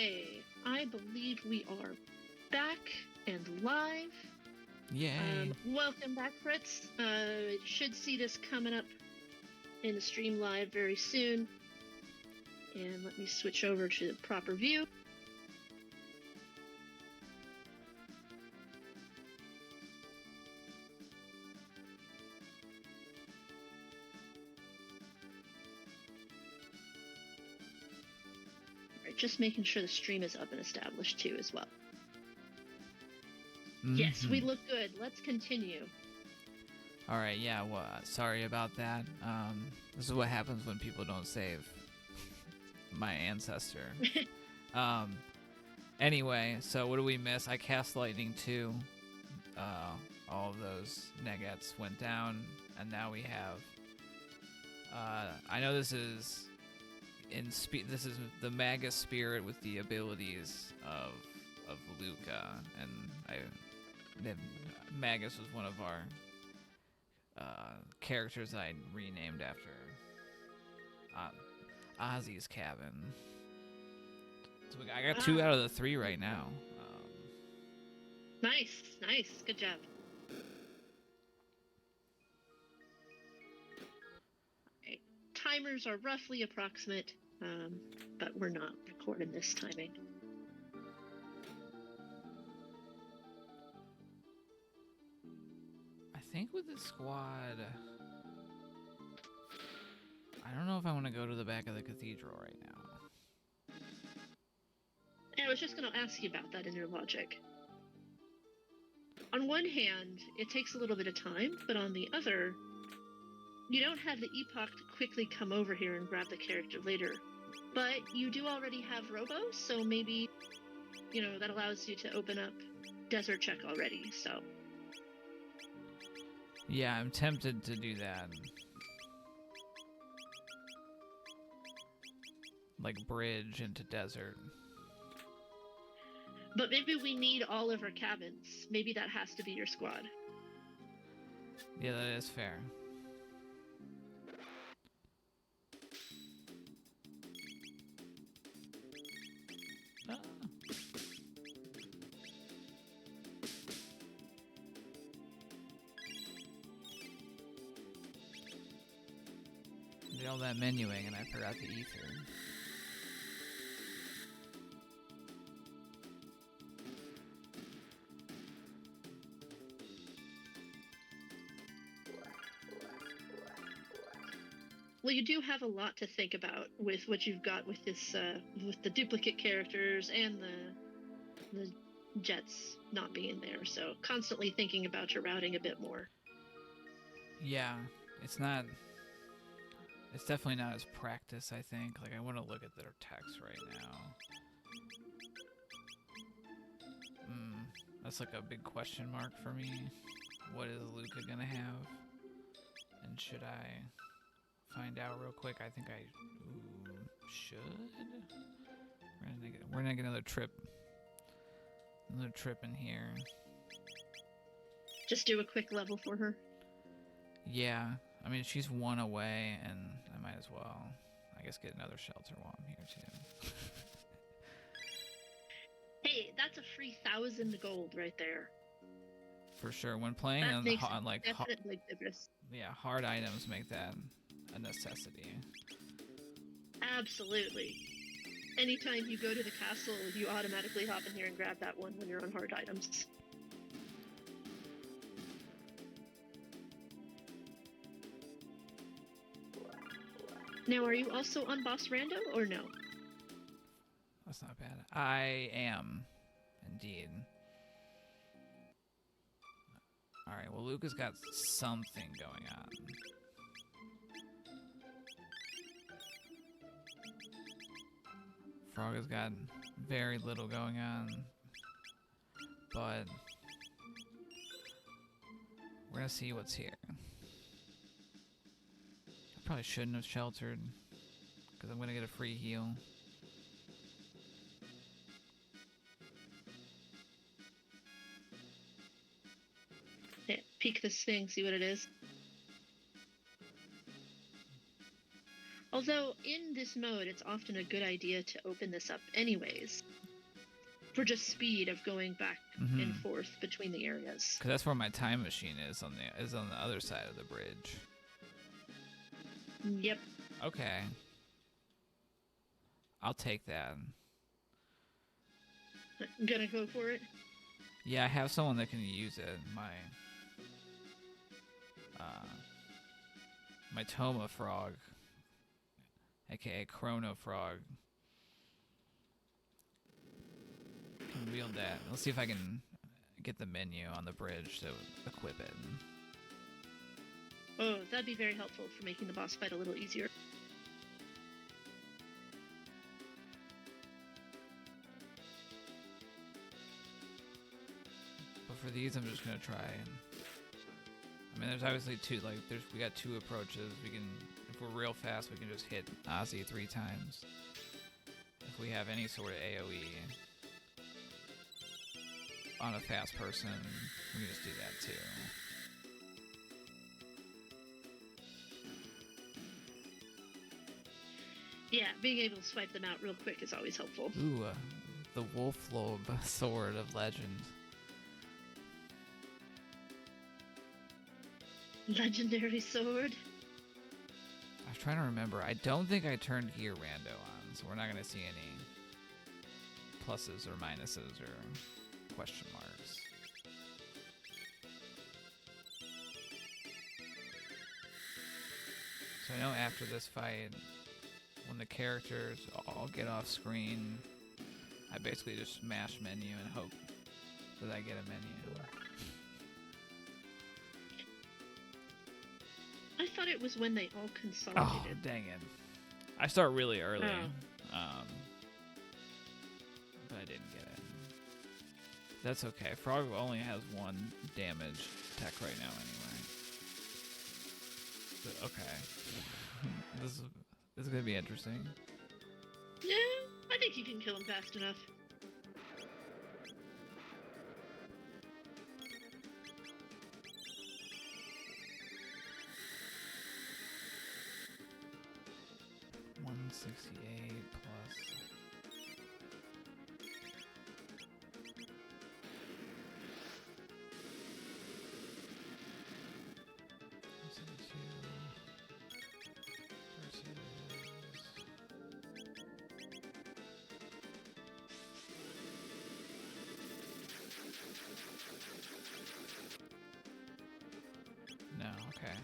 Okay, I believe we are back and live. Yay. Welcome back, Fritz. Should see this coming up in the stream live very soon. And let me switch over to the proper view. All right, just making sure the stream is up and established too as well. Yes, we look good. Let's continue. All right, yeah, well, sorry about that. This is what happens when people don't save my ancestor. Anyway, so what do we miss? I cast lightning too. All of those negats went down, and now we have. I know this is this is the Magus spirit with the abilities of Luca, and Magus was one of our characters I renamed after Ozzy's cabin. So I got 2 out of the 3 right now. Nice. Good job. Right. Timers are roughly approximate, but we're not recording this timing. I think with the squad, I don't know if I want to go to the back of the cathedral right now. I was just going to ask you about that in your logic. On one hand, it takes a little bit of time, but on the other, you don't have the Epoch to quickly come over here and grab the character later. But you do already have Robo, so maybe, that allows you to open up Desert Check already, so. Yeah, I'm tempted to do that. Like bridge into desert. But maybe we need all of our cabins. Maybe that has to be your squad. Yeah, that is fair. Did all that menuing and I forgot the ether. Well, you do have a lot to think about with what you've got with this, with the duplicate characters and the jets not being there. So constantly thinking about your routing a bit more. Yeah, it's definitely not as practice, I think. Like, I want to look at their text right now. That's like a big question mark for me. What is Luca gonna have? And should I find out real quick? I think I should. We're gonna get another trip in here. Just do a quick level for her. Yeah, I mean, she's 1 away, and I might as well, I guess, get another shelter while I'm here too. Hey, that's a free 1,000 gold right there. For sure, when playing that on makes hard items make that a necessity. Absolutely. Anytime you go to the castle, you automatically hop in here and grab that one when you're on hard items. Now, are you also on Boss Rando or no? That's not bad. I am, indeed. Alright, well, Luca's got something going on. Frog has got very little going on. But we're gonna see what's here. I probably shouldn't have sheltered, because I'm gonna get a free heal. Yeah, peek this thing, see what it is. Although in this mode, it's often a good idea to open this up anyways, for just speed of going back and forth between the areas. Because that's where my time machine is on the other side of the bridge. Yep. Okay. I'll take that. Gonna go for it? Yeah, I have someone that can use it. My Toma Frog, aka Chrono Frog, can wield that. Let's see if I can get the menu on the bridge to equip it. Oh, that'd be very helpful for making the boss fight a little easier. But for these, I'm just gonna try. I mean, there's obviously we got two approaches. We can, if we're real fast, we can just hit Ozzy 3 times. If we have any sort of AoE on a fast person, we can just do that too. Yeah, being able to swipe them out real quick is always helpful. Ooh, the Wolflobe Sword of Legend. Legendary sword. I was trying to remember. I don't think I turned Gear Rando on, so we're not going to see any pluses or minuses or question marks. So I know after this fight, when the characters all get off screen, I basically just mash menu and hope that I get a menu. I thought it was when they all consolidated. Oh, dang it. I start really early. But I didn't get it. That's okay. Frog only has 1 damage tech right now anyway. But okay. This is going to be interesting. Yeah, I think you can kill him fast enough. $168 plus. No, okay.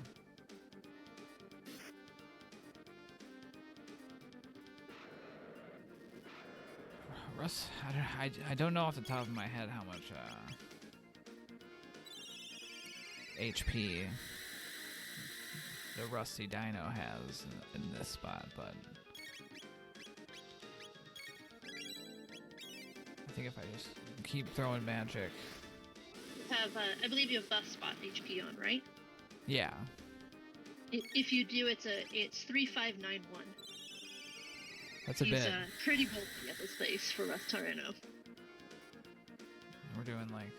Russ, I don't know off the top of my head how much HP the Rusty Dino has in this spot, but I think if I just keep throwing magic. Have I believe you have buff spot HP on, right? Yeah. If you do, it's 3591. That's a He's bit. Pretty bulky at this place for Rustareno. We're doing like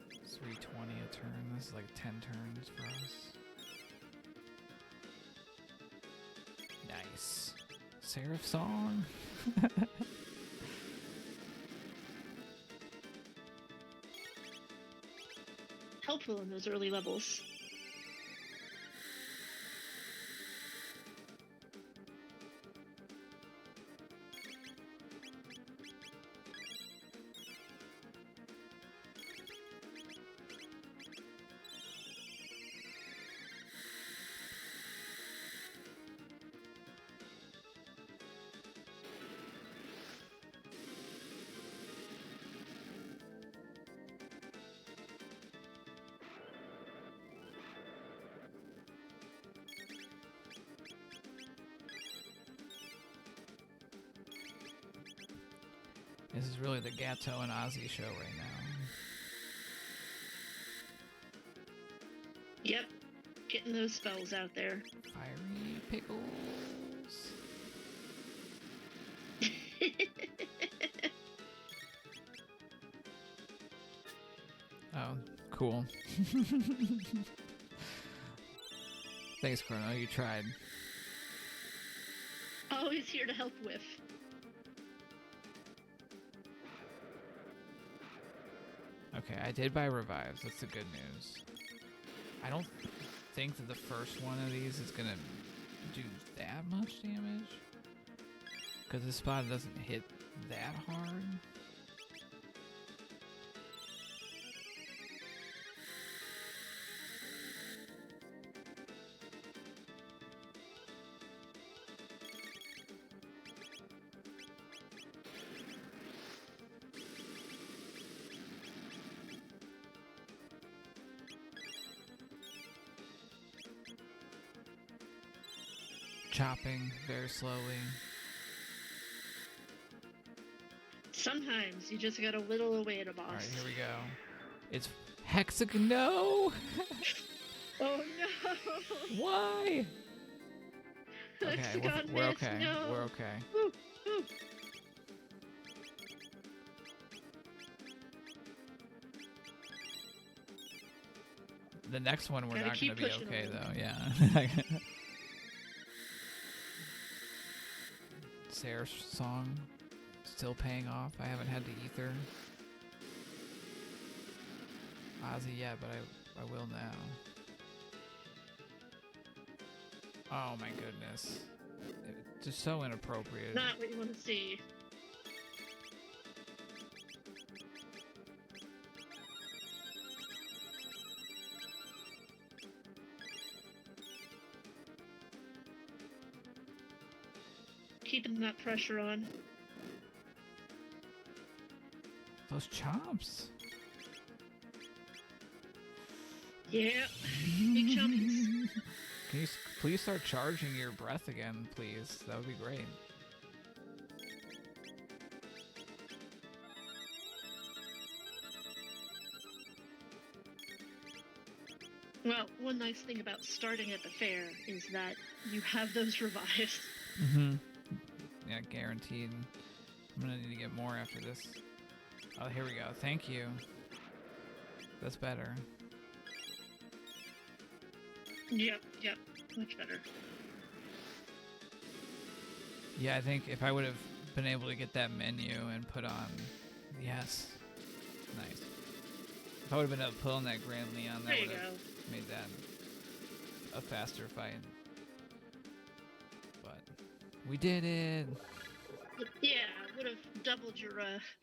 320 a turn. This is like 10 turns for us. Nice. Seraph Song. Helpful in those early levels. This is really the Gato and Ozzy show right now. Yep. Getting those spells out there. Fiery pickles. Oh, cool. Thanks, Chrono. You tried. Always here to help with. Okay, I did buy revives. That's the good news. I don't think that the first one of these is gonna do that much damage. Because this spot doesn't hit that hard. Chopping very slowly. Sometimes you just gotta whittle away at a boss. Alright, here we go. It's hexagon. No! Oh no! Why? Okay, Hexagon we're miss, okay. no. We're okay. Ooh, ooh. The next one we're Gotta not gonna keep be pushing okay them. though, yeah. Sarah's song still paying off. I haven't had the ether Ozzy yet, but I will now. Oh my goodness. It's just so inappropriate. Not what you want to see. Keeping that pressure on. Those chops. Yeah. Big chompies. Can you please start charging your breath again, please? That would be great. Well, one nice thing about starting at the fair is that you have those revives. Mm-hmm. Yeah, guaranteed. I'm gonna need to get more after this. Oh, here we go. Thank you. That's better. Yep, much better. Yeah, I think if I would have been able to get that menu and put on... Yes. Nice. If I would have been able to put on that Grand Leon, that There you would have go. made that a faster fight. But we did it! Yeah, would have doubled your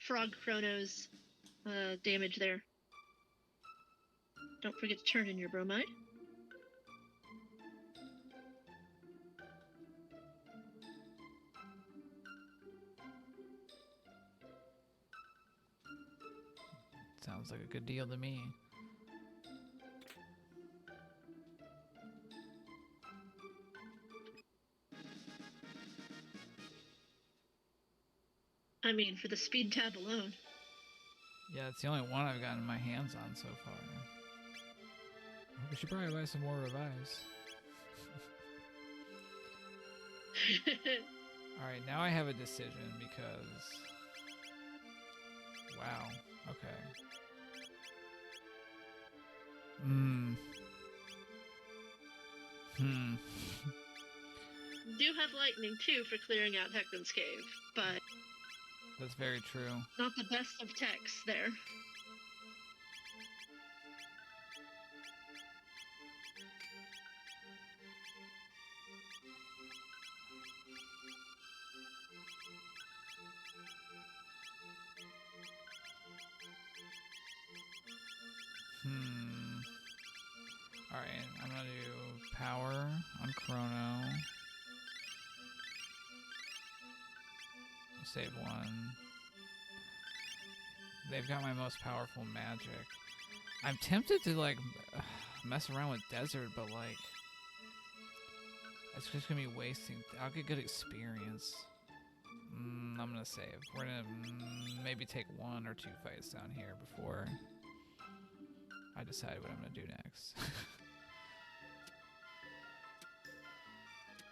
Frog Chrono's damage there. Don't forget to turn in your bromide. Sounds like a good deal to me. I mean, for the speed tab alone. Yeah, it's the only one I've gotten my hands on so far. We should probably buy some more revives. Alright, now I have a decision because... Wow, okay. You do have lightning too for clearing out Hecton's cave, but That's very true. not the best of techs there. Alright, I'm gonna do power on Chrono. Save one. They've got my most powerful magic. I'm tempted to like mess around with desert, but like it's just gonna be wasting. I'll get good experience. I'm gonna save. We're gonna maybe take 1 or 2 fights down here before I decide what I'm gonna do next.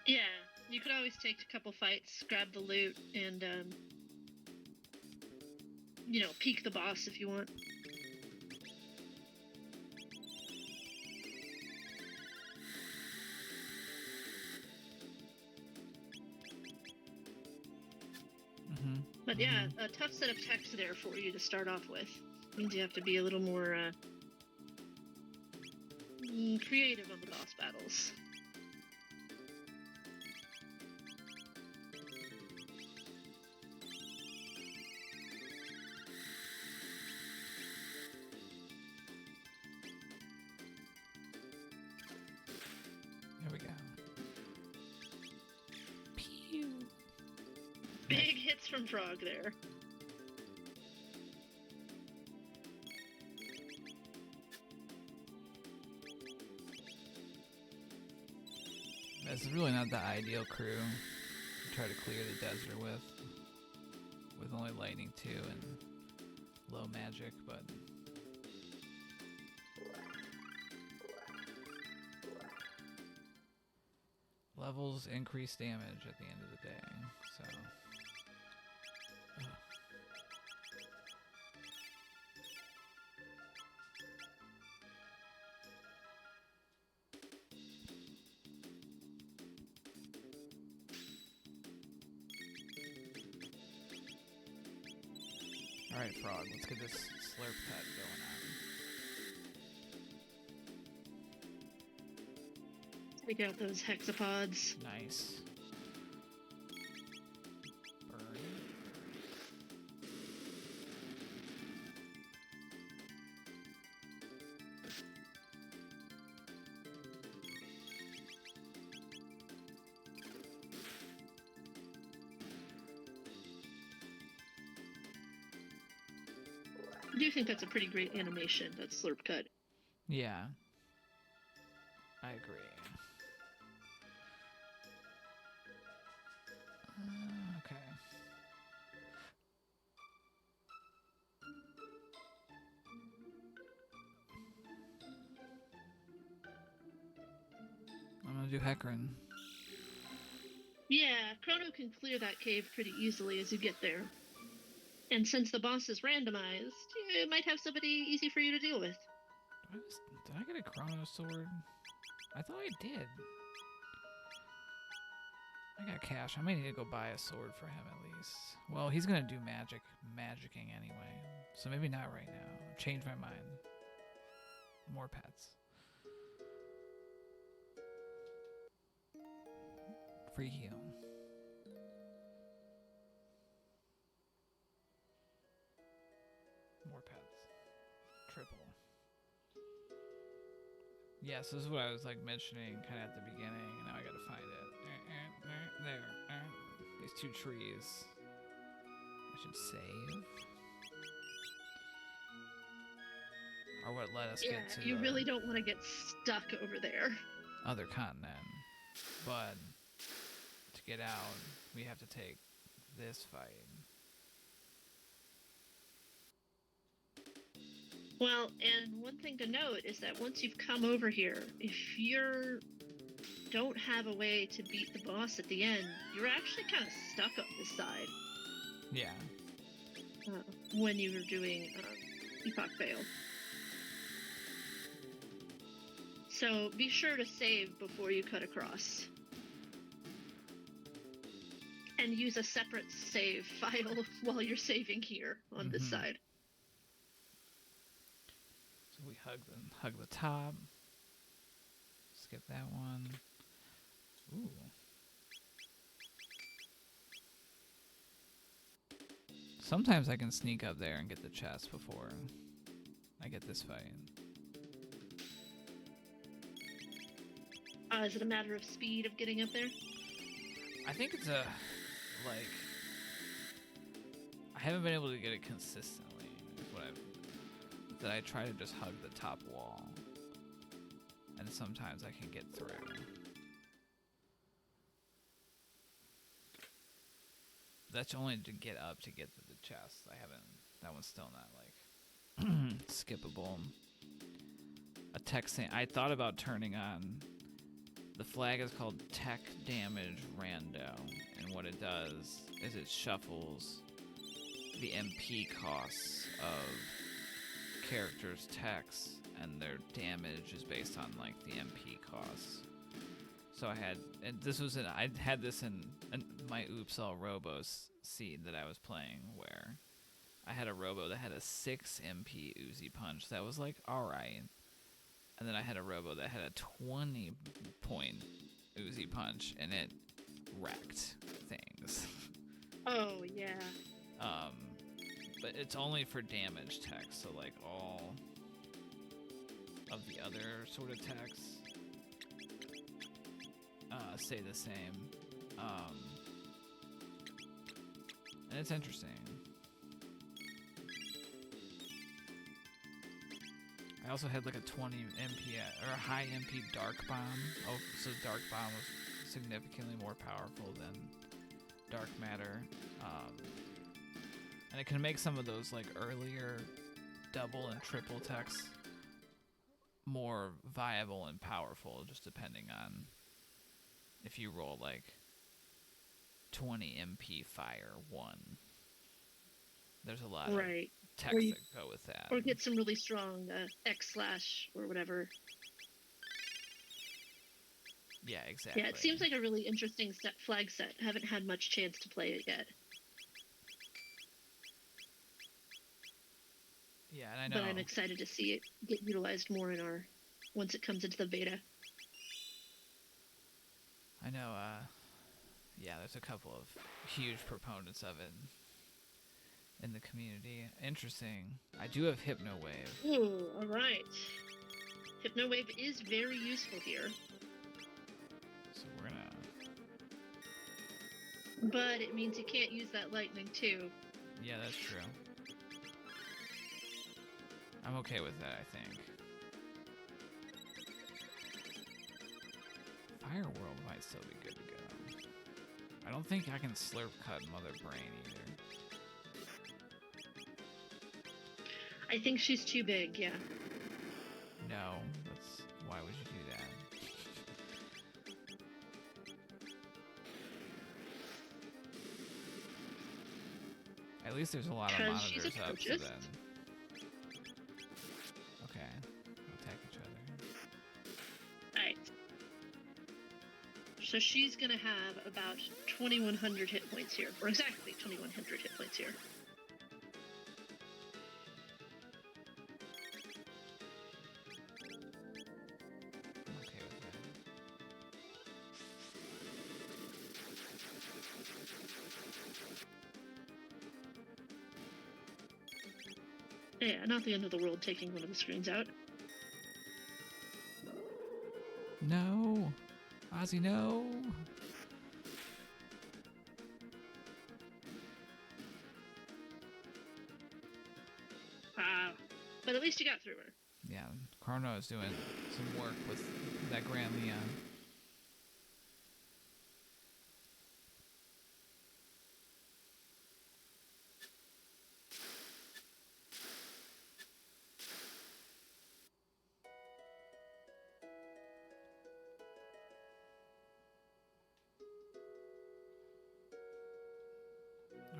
Yeah, you could always take a couple fights, grab the loot, and, peek the boss if you want. But yeah, a tough set of techs there for you to start off with. Means you have to be a little more creative on the boss battles. There we go. Pew. Big hits from Frog there. That's really not the ideal crew to try to clear the desert with only lightning 2 and low magic, but levels increase damage at the end of the day, so Alright, Frog, let's get this slurp cut going on. Take out those hexapods. Nice. Burn. I do think that's a pretty great animation, that slurp cut. Yeah. I agree. Okay. I'm gonna do Hecarim. Yeah, Chrono can clear that cave pretty easily as you get there. And since the boss is randomized, it might have somebody easy for you to deal with. Did I get a Chrono sword? I thought I did. I got cash. I may need to go buy a sword for him at least. Well, he's gonna do magicking anyway. So maybe not right now. Change my mind. More pets. Free heal. More pets. Triple. Yes, this is what I was like mentioning kind of at the beginning, and now I gotta find it. There. These 2 trees. I should save. Or what let us get to you the really don't want to get stuck over there. other continent. But to get out, we have to take this fight. Well, and one thing to note is that once you've come over here, if you don't have a way to beat the boss at the end, you're actually kind of stuck on this side. Yeah. When you were doing Epoch Fail. So be sure to save before you cut across. And use a separate save file while you're saving here on this side. So we hug the top. Skip that one. Ooh. Sometimes I can sneak up there and get the chest before I get this fight. Is it a matter of speed of getting up there? I think it's I haven't been able to get it consistently. That I try to just hug the top wall. And sometimes I can get through. That's only to get up to get to the chest. That one's still not like skippable. A tech I thought about turning on. The flag is called Tech Damage Rando, and what it does is it shuffles the MP costs of characters' techs, and their damage is based on like the MP costs. So I had, and this was in, I had this in my Oops All Robos seed that I was playing, where I had a Robo that had a 6 MP Uzi Punch that was like alright, and then I had a Robo that had a 20 point Uzi Punch, and it wrecked things. Oh yeah. But it's only for damage techs, so like all of the other sort of techs say the same. And it's interesting. I also had like a 20 MP or a high MP Dark Bomb. Oh, so Dark Bomb was significantly more powerful than Dark Matter. And it can make some of those like earlier double and triple techs more viable and powerful, just depending on if you roll like 20 MP Fire 1. There's a lot of techs that go with that. Or get some really strong X slash or whatever. Yeah, exactly. Yeah, it seems like a really interesting flag set. I haven't had much chance to play it yet. Yeah, and I know. But I'm excited to see it get utilized more in our once it comes into the beta. I know. Yeah, there's a couple of huge proponents of it in the community. Interesting. I do have Hypno Wave. Ooh, all right. Hypno Wave is very useful here. So we're gonna. But it means you can't use that lightning too. Yeah, that's true. I'm okay with that, I think. Fire World might still be good to go. I don't think I can slurp cut Mother Brain either. I think she's too big, yeah. No, that's why would you do that? At least there's a lot of monitors up, so then. Okay, we'll attack each other. Alright. So she's gonna have about 2,100 hit points here, or exactly 2,100 hit points here. I'm okay with that. Yeah, not the end of the world taking one of the screens out. No! Ozzy, no! But at least you got through her. Yeah, Chrono is doing some work with that Grand Leon.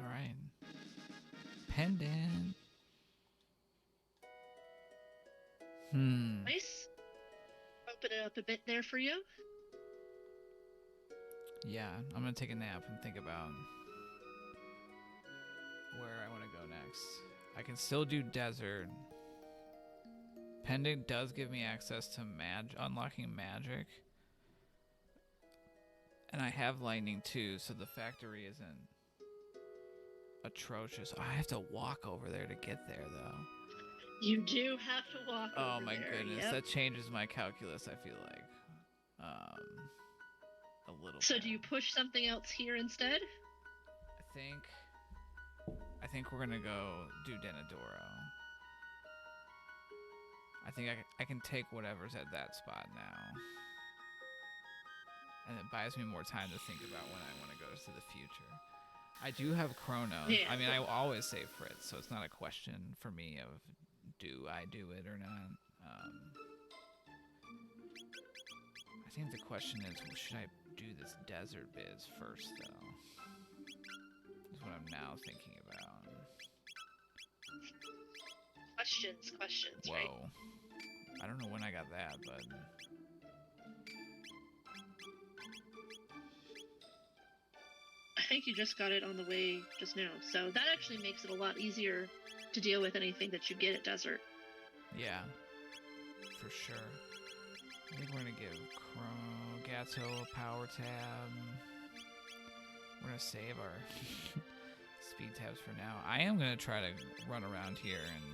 Alright. Pendant. Nice. Open it up a bit there for you. Yeah, I'm gonna take a nap and think about where I want to go next. I can still do desert. Pendant does give me access to unlocking magic. And I have lightning too, so the factory isn't atrocious. I have to walk over there to get there though. You do have to walk over Oh my there. goodness, Yep. that changes my calculus, I feel like. A little So bit. do you push something else here instead? I think we're gonna go do Denadoro. I think I can take whatever's at that spot now. And it buys me more time to think about when I want to go to the future. I do have Chrono. Yeah. I mean, I always save Fritz, so it's not a question for me of do I do it or not. I think the question is, should I do this desert biz first, though? Is what I'm now thinking about. Questions, Whoa. right? I don't know when I got that, but... think you just got it on the way just now. So that actually makes it a lot easier to deal with anything that you get at Desert. Yeah, for sure. I think we're gonna give Gato a power tab. We're gonna save our speed tabs for now. I am gonna try to run around here and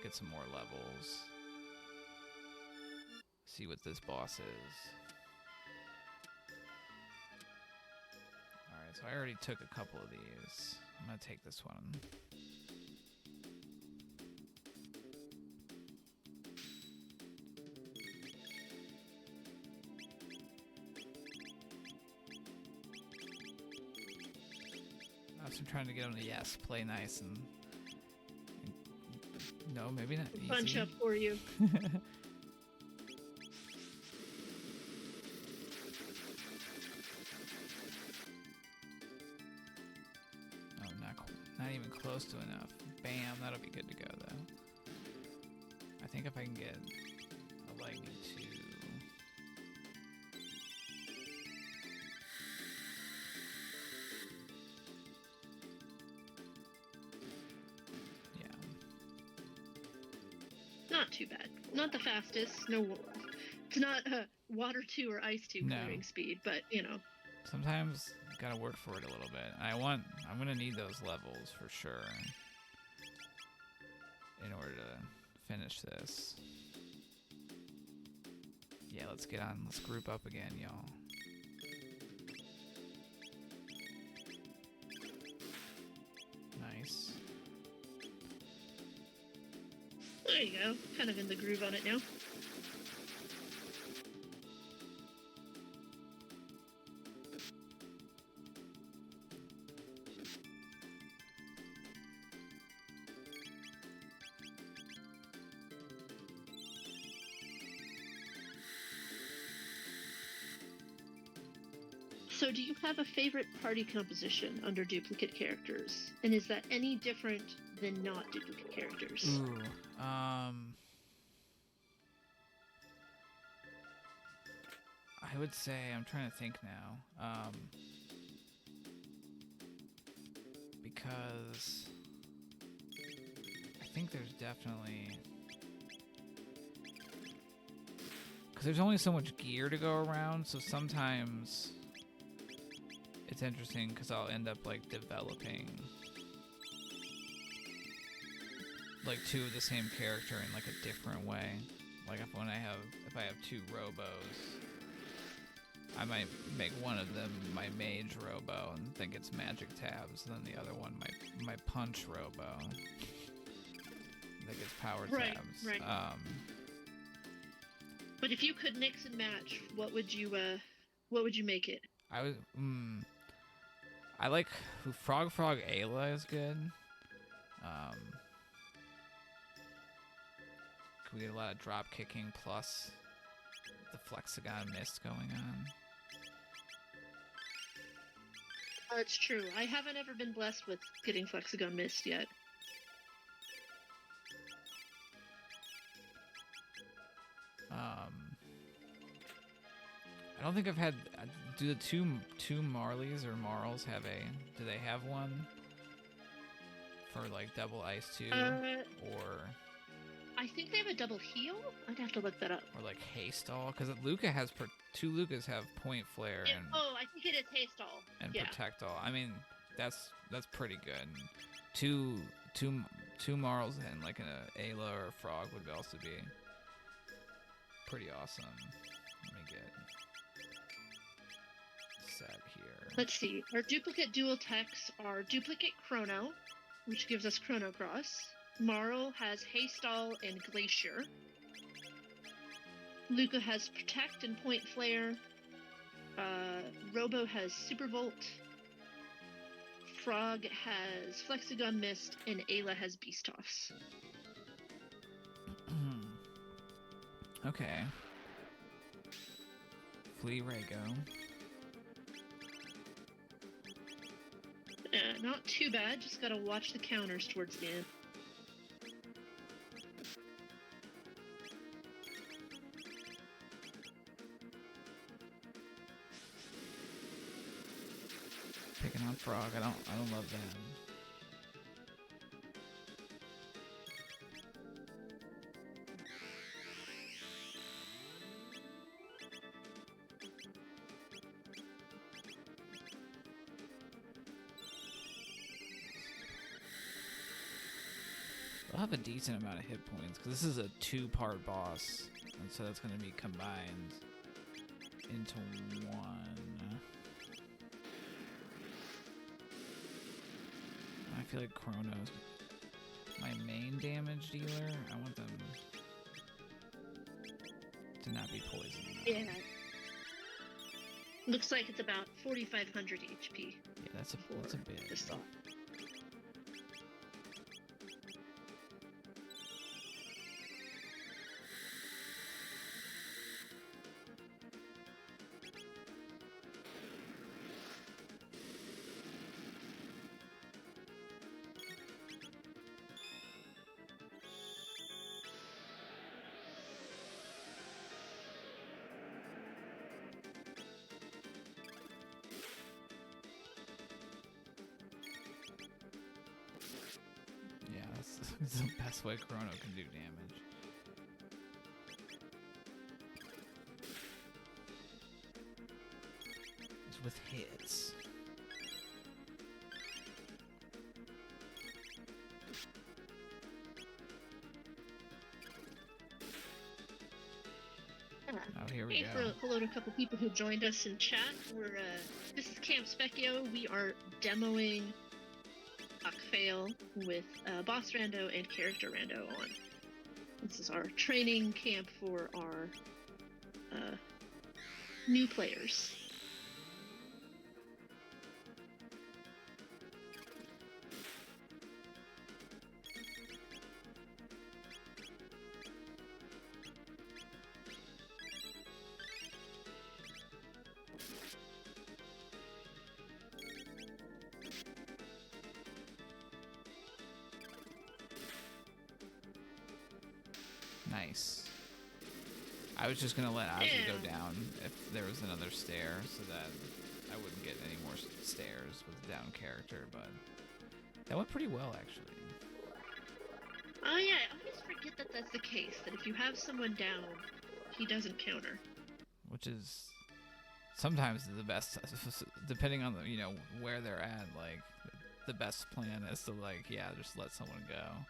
get some more levels. See what this boss is. Alright, so I already took a couple of these. I'm gonna take this one. I'm trying to get him to play nice and no, maybe not easy. Bunch up for you. Oh, not even close to enough. Bam, that'll be good to go though. I think if I can get a lightning 2. Not too bad. Not the fastest. No, it's not water 2 or ice 2 clearing speed, but you know. Sometimes you gotta work for it a little bit. I'm gonna need those levels for sure in order to finish this. Yeah, let's get on. Let's group up again, y'all. Nice. There you go. Kind of in the groove on it now. So do you have a favorite party composition under duplicate characters? And is that any different than not duplicate characters? Ooh, I would say, I'm trying to think now, because I think there's definitely, because there's only so much gear to go around, so sometimes it's interesting because I'll end up like developing like 2 of the same character in like a different way. Like if I have 2 robos, I might make one of them my mage robo and think it's magic tabs, and then the other one my punch robo that gets power tabs. Right. But if you could mix and match, what would you make it? I like Frog Ayla is good. We get a lot of drop kicking plus the Flexagon Mist going on. It's true. I haven't ever been blessed with getting Flexagon Mist yet. I don't think I've had. Do the two Marleys or Marls have a? Do they have one for like double ice 2 or? I think they have a double heal. I'd have to look that up. Or like Haystall, because Luca has 2 Lucas have Point Flare and. Oh, I think it is Haystall. And Protect All. I mean, that's pretty good. Two Marls and like an Ayla or a Frog would also be pretty awesome. Let me get set here. Let's see. Our duplicate dual techs are Duplicate Chrono, which gives us Chrono Cross. Marl has Haystall and Glacier. Luca has Protect and Point Flare. Robo has Super Volt. Frog has Flexagon Mist, and Ayla has Beast Toss. Okay. Flea Rago. Not too bad, just gotta watch the counters towards the end. Picking Pokemon Frog. I don't love that. I'll have a decent amount of hit points because this is a 2-part boss, and so that's going to be combined into one. I feel like Chrono's my main damage dealer. I want them to not be poisoned. Yeah. Looks like it's about 4,500 HP. Yeah, that's a bit. This thought. It's the best way Chrono can do damage. It's with hits. Oh, here we go. Hello to a couple people who joined us in chat. This is Camp Spekkio. We are demoing Fail with boss rando and character rando on. This is our training camp for our new players. Nice. I was just gonna let Ozzy go down if there was another stair, so that I wouldn't get any more stairs with down character, but that went pretty well, actually. Oh yeah, I always forget that that's the case, that if you have someone down, he doesn't counter. Which is sometimes the best, depending on the, where they're at, like, the best plan is to, like, yeah, just let someone go.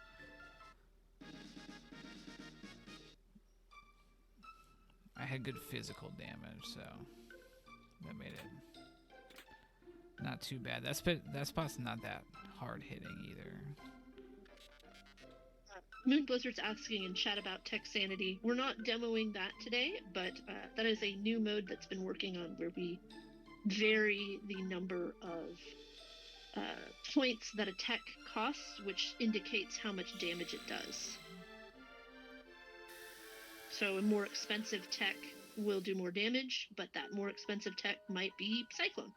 I had good physical damage, so that made it not too bad. That spot's not that hard hitting either. Moon Blizzard's asking in chat about Tech Sanity. We're not demoing that today, but that is a new mode that's been working on where we vary the number of points that a tech costs, which indicates how much damage it does. So a more expensive tech will do more damage, but that more expensive tech might be Cyclone.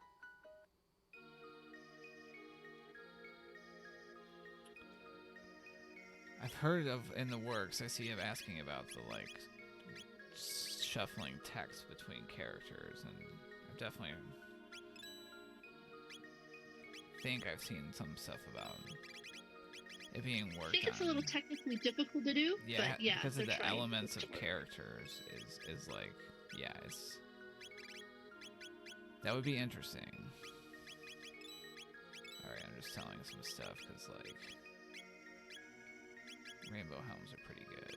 I've heard of in the works. I see him asking about the shuffling text between characters, and I've definitely think I've seen some stuff about it being worked on. I think it's a little technically difficult to do, yeah, but yeah, because of the elements of work. characters is like, yeah, that would be interesting. All right, I'm just telling some stuff because like Rainbow Helms are pretty good.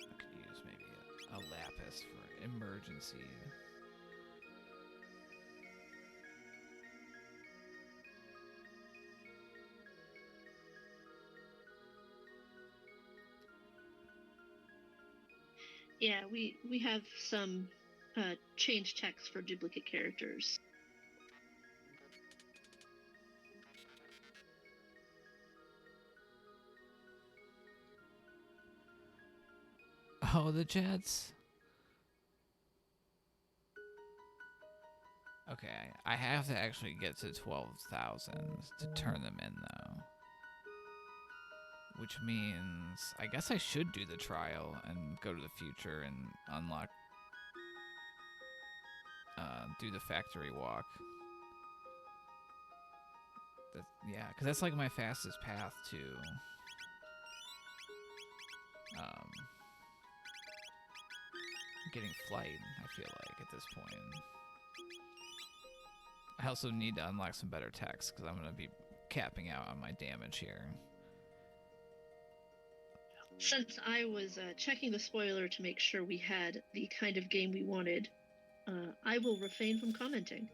I could use maybe a lapis for emergency. Yeah, we have some change text for duplicate characters. Oh, the Jets. Okay, I have to actually get to 12,000 to turn them in, though. Which means I guess I should do the trial and go to the future and unlock do the factory walk. Yeah, because that's like my fastest path to getting flight, I feel like, at this point. I also need to unlock some better techs, because I'm going to be capping out on my damage here. Since I was checking the spoiler to make sure we had the kind of game we wanted, I will refrain from commenting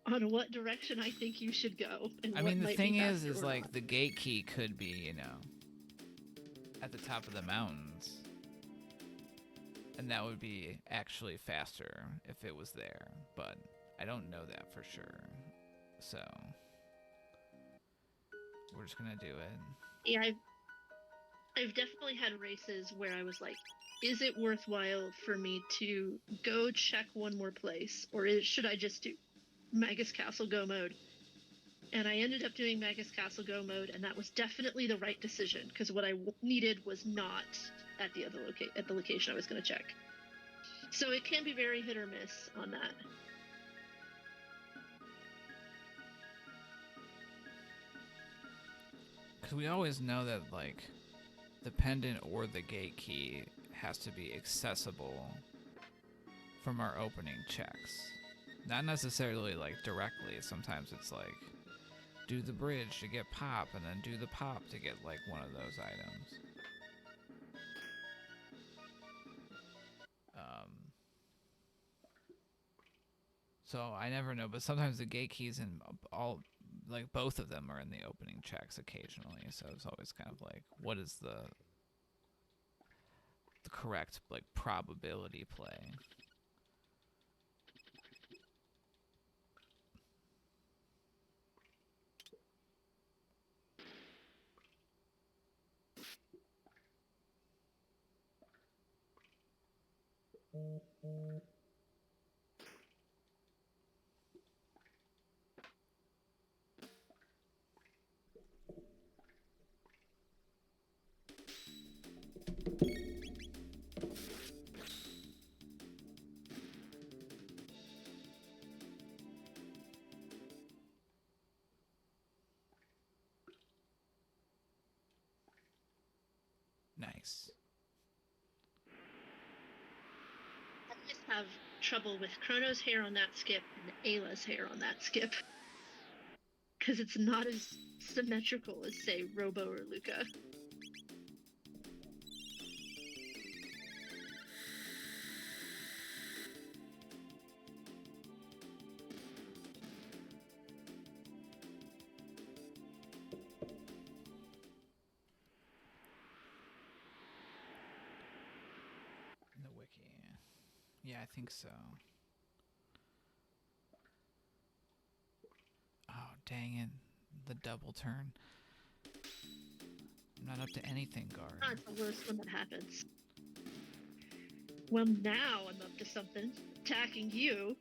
on what direction I think you should go. And I what mean, the might thing be is faster or like, not. the gate key could be, you know, at the top of the mountains. And that would be actually faster if it was there. But I don't know that for sure. So we're just going to do it. Yeah, I've definitely had races where I was like, is it worthwhile for me to go check one more place, or should I just do Magus Castle Go mode? And I ended up doing Magus Castle Go mode, and that was definitely the right decision, because what I needed was not at the other at the location I was going to check. So it can be very hit or miss on that. Because we always know that, like, the pendant or the gate key has to be accessible from our opening checks. Not necessarily, like, directly. Sometimes it's like, do the bridge to get pop, and then do the pop to get, like, one of those items. So I never know, but sometimes the gate keys and all, like, both of them are in the opening checks occasionally. So it's always kind of like, what is the correct, like, probability play? Nice. I just have trouble with Chrono's hair on that skip and Ayla's hair on that skip, because it's not as symmetrical as, say, Robo or Luca. The wiki. Yeah, I think so. Oh, dang it. The double turn. I'm not up to anything, guard. It's the worst when that happens. Well, now I'm up to something. Attacking you.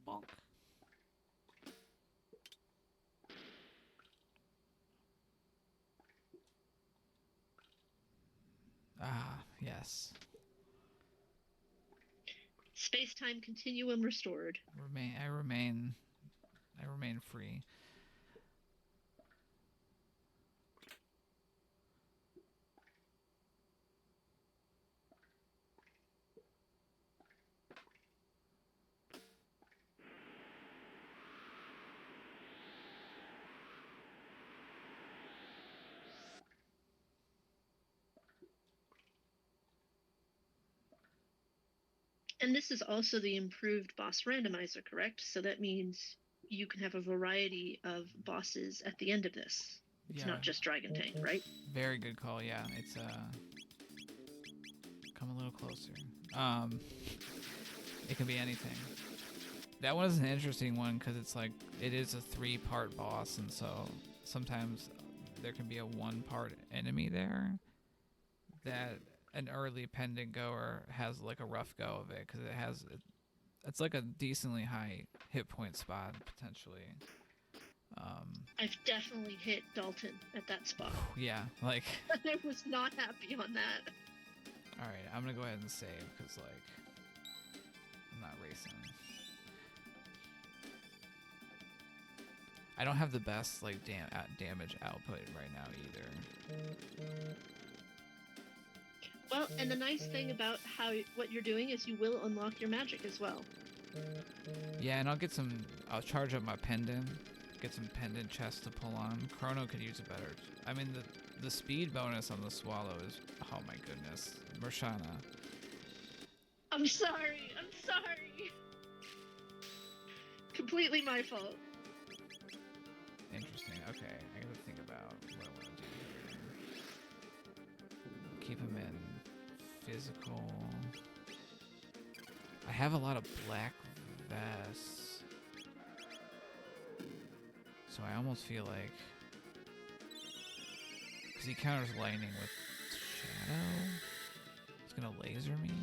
Bonk. Ah, yes. Space-time continuum restored. I remain free. And this is also the improved boss randomizer, correct? So that means you can have a variety of bosses at the end of this. It's not just Dragon Tank, right? Very good call, yeah. It's come a little closer. It can be anything. That one is an interesting one because it's like, it is a 3-part boss, and so sometimes there can be a 1-part enemy there that an early pendant goer has like a rough go of it, because it's like a decently high hit point spot potentially. I've definitely hit Dalton at that spot. Yeah, like I was not happy on that. I'm gonna go ahead and save because like I'm not racing. I don't have the best like damage output right now either. Well, and the nice thing about what you're doing is you will unlock your magic as well. Yeah, and I'll charge up my pendant, get some pendant chests to pull on. Chrono could use it better. I mean, the speed bonus on the Swallow is, oh my goodness. Mershana. I'm sorry. Completely my fault. Interesting. Okay, I gotta think about what I want to do here. Keep him in physical. I have a lot of black vests, so I almost feel like, because he counters lightning with shadow, he's gonna laser me.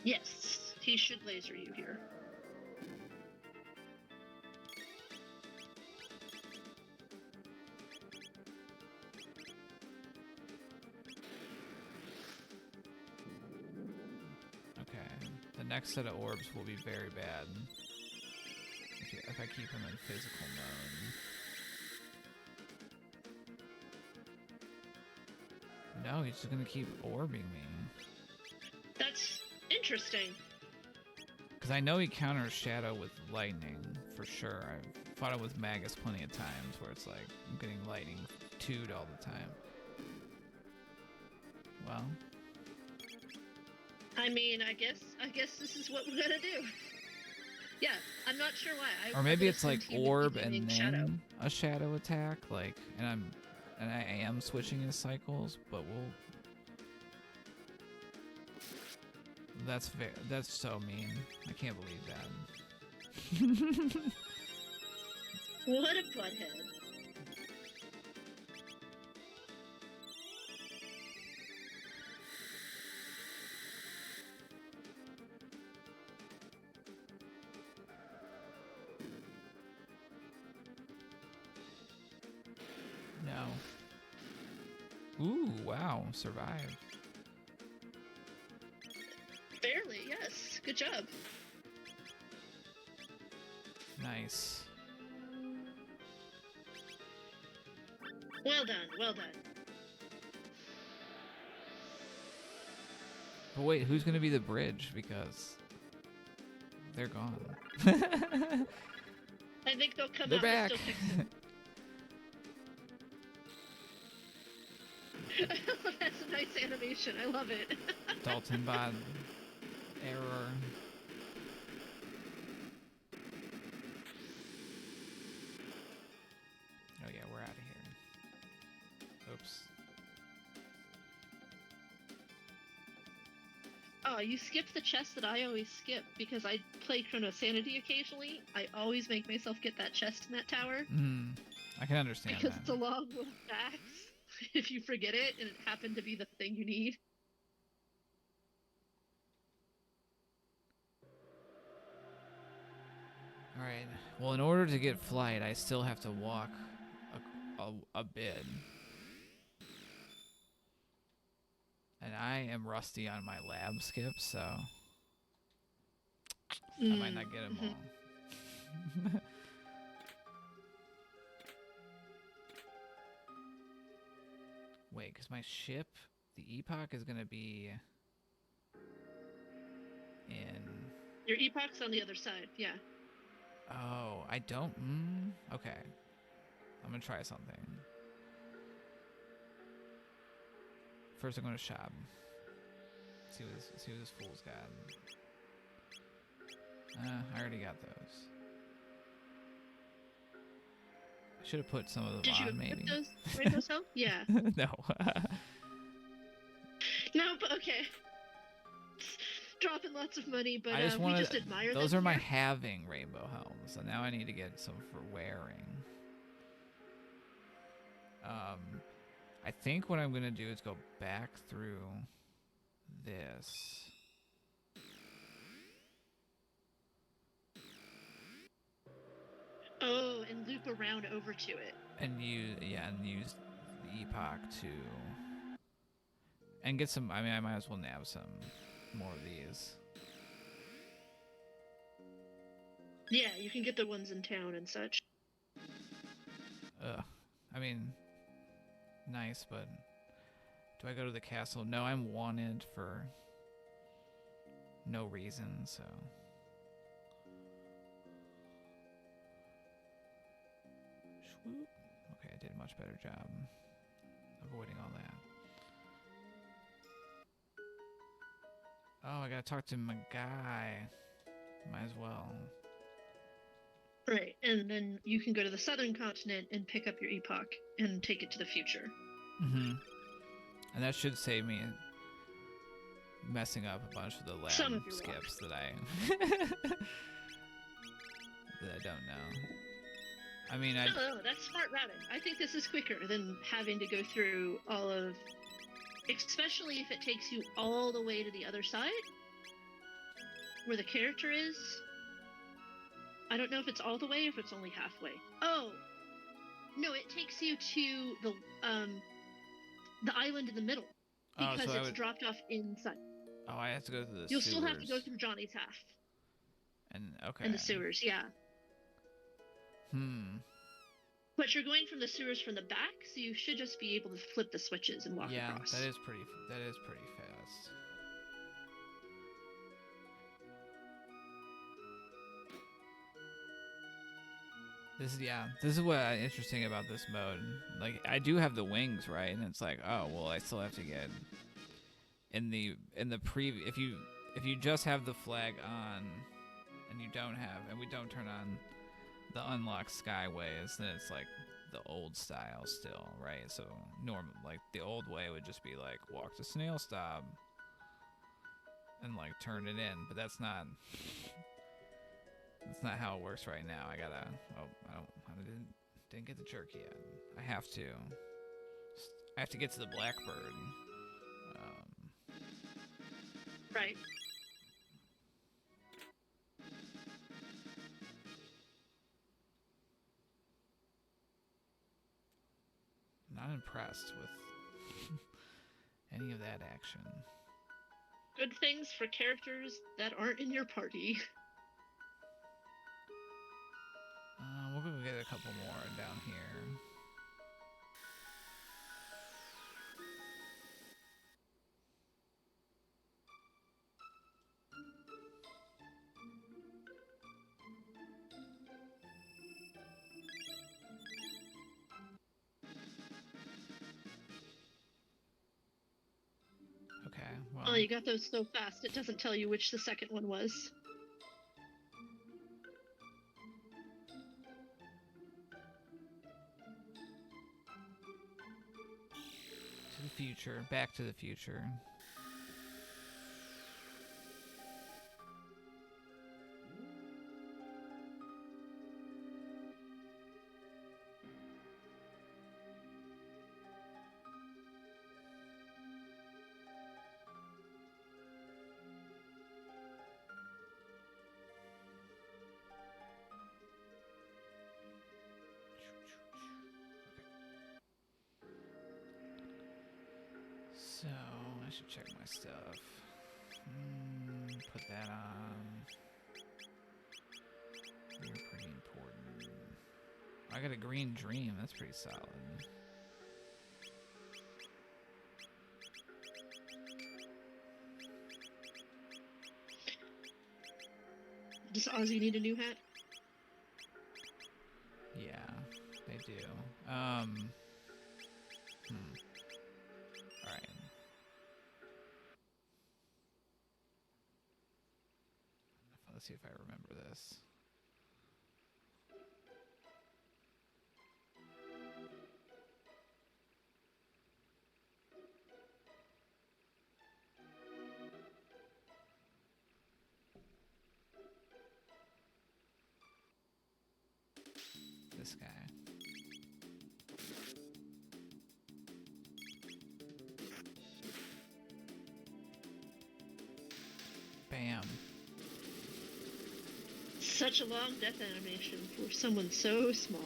Yes, he should laser you here. Next set of orbs will be very bad if I keep him in physical mode. No, he's just gonna keep orbing me. That's interesting. Because I know he counters shadow with lightning for sure. I've fought it with Magus plenty of times where it's like I'm getting lightning 2'd all the time. Well. I mean, I guess this is what we're gonna do. Yeah, I'm not sure why. Or maybe it's like orb and then shadow. A shadow attack, like, and I am switching his cycles, but we'll. That's so mean. I can't believe that. What a butthead. Ooh, wow, survived. Barely, yes. Good job. Nice. Well done, well done. But wait, who's gonna be the bridge? Because they're gone. I think they'll come they're out back. and still fix it. That's a nice animation. I love it. Dalton bot error. Oh yeah, we're out of here. Oops. Oh, you skipped the chest that I always skip because I play Chrono Sanity occasionally. I always make myself get that chest in that tower. I can understand because that. it's a long little axe. If you forget it and it happened to be the thing you need. Alright, well in order to get flight, I still have to walk a bit. And I am rusty on my lab skip, so I might not get them all. Wait, because my ship, the Epoch, is going to be in... Your Epoch's on the other side, yeah. Oh, I don't... okay. I'm going to try something. First, I'm going to shop. See what this fool's got. I already got those. I should have put some of them on, maybe. Did you equip those Rainbow Cell? Yeah. No. No, but okay. Dropping lots of money, but I just we just admire those them are my here. having rainbow helms, so now I need to get some for wearing. I think what I'm gonna do is go back through this. Oh, and loop around over to it. And use the Epoch to... And get some... I mean, I might as well nab some more of these. Yeah, you can get the ones in town and such. Ugh. I mean, nice, but do I go to the castle? No, I'm wanted for no reason, so. Swoop. Okay, I did a much better job avoiding all that. Oh, I gotta talk to my guy. Might as well. Right, and then you can go to the southern continent and pick up your Epoch and take it to the future. Mm-hmm. And that should save me messing up a bunch of the lab Some of your skips that I that I don't know. I mean, No, that's smart routing. I think this is quicker than having to go through all of, especially if it takes you all the way to the other side, where the character is. I don't know if it's all the way or if it's only halfway. Oh, no, it takes you to the island in the middle because so it's dropped off inside. Oh, I have to go through the You'll sewers. still have to go through Johnny's half. And okay. And the sewers, yeah. But you're going from the sewers from the back, so you should just be able to flip the switches and walk across. Yeah, that is pretty fast. This is what interesting about this mode. Like, I do have the wings, right? And it's like, oh well, I still have to get in the if you just have the flag on and you don't have, and we don't turn on the unlock skyways, then it's like the old style still, right? So like the old way would just be like walk to snail stop and like turn it in, but that's not how it works right now. I didn't get the jerky yet. I have to get to the blackbird. Right. Not impressed with any of that action. Good things for characters that aren't in your party. We'll go get a couple more down here. Okay, well. Oh, you got those so fast, it doesn't tell you which the second one was. To the future, back to the future. So, I should check my stuff. Put that on. You're pretty important. I got a green dream. That's pretty solid. Does Ozzy need a new hat? Yeah, they do. Alright. Let's see if I remember this. This guy. Bam. Such a long death animation for someone so small.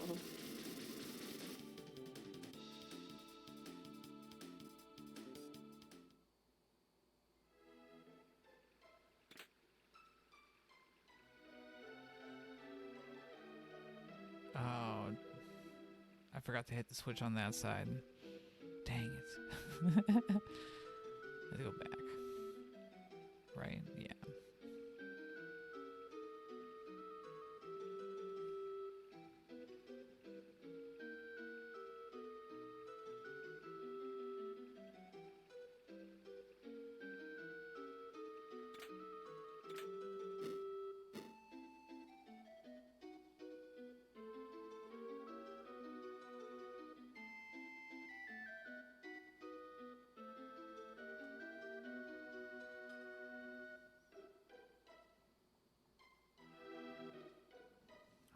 forgot to hit the switch on that side. Dang it. Let's go back. Right? Yeah.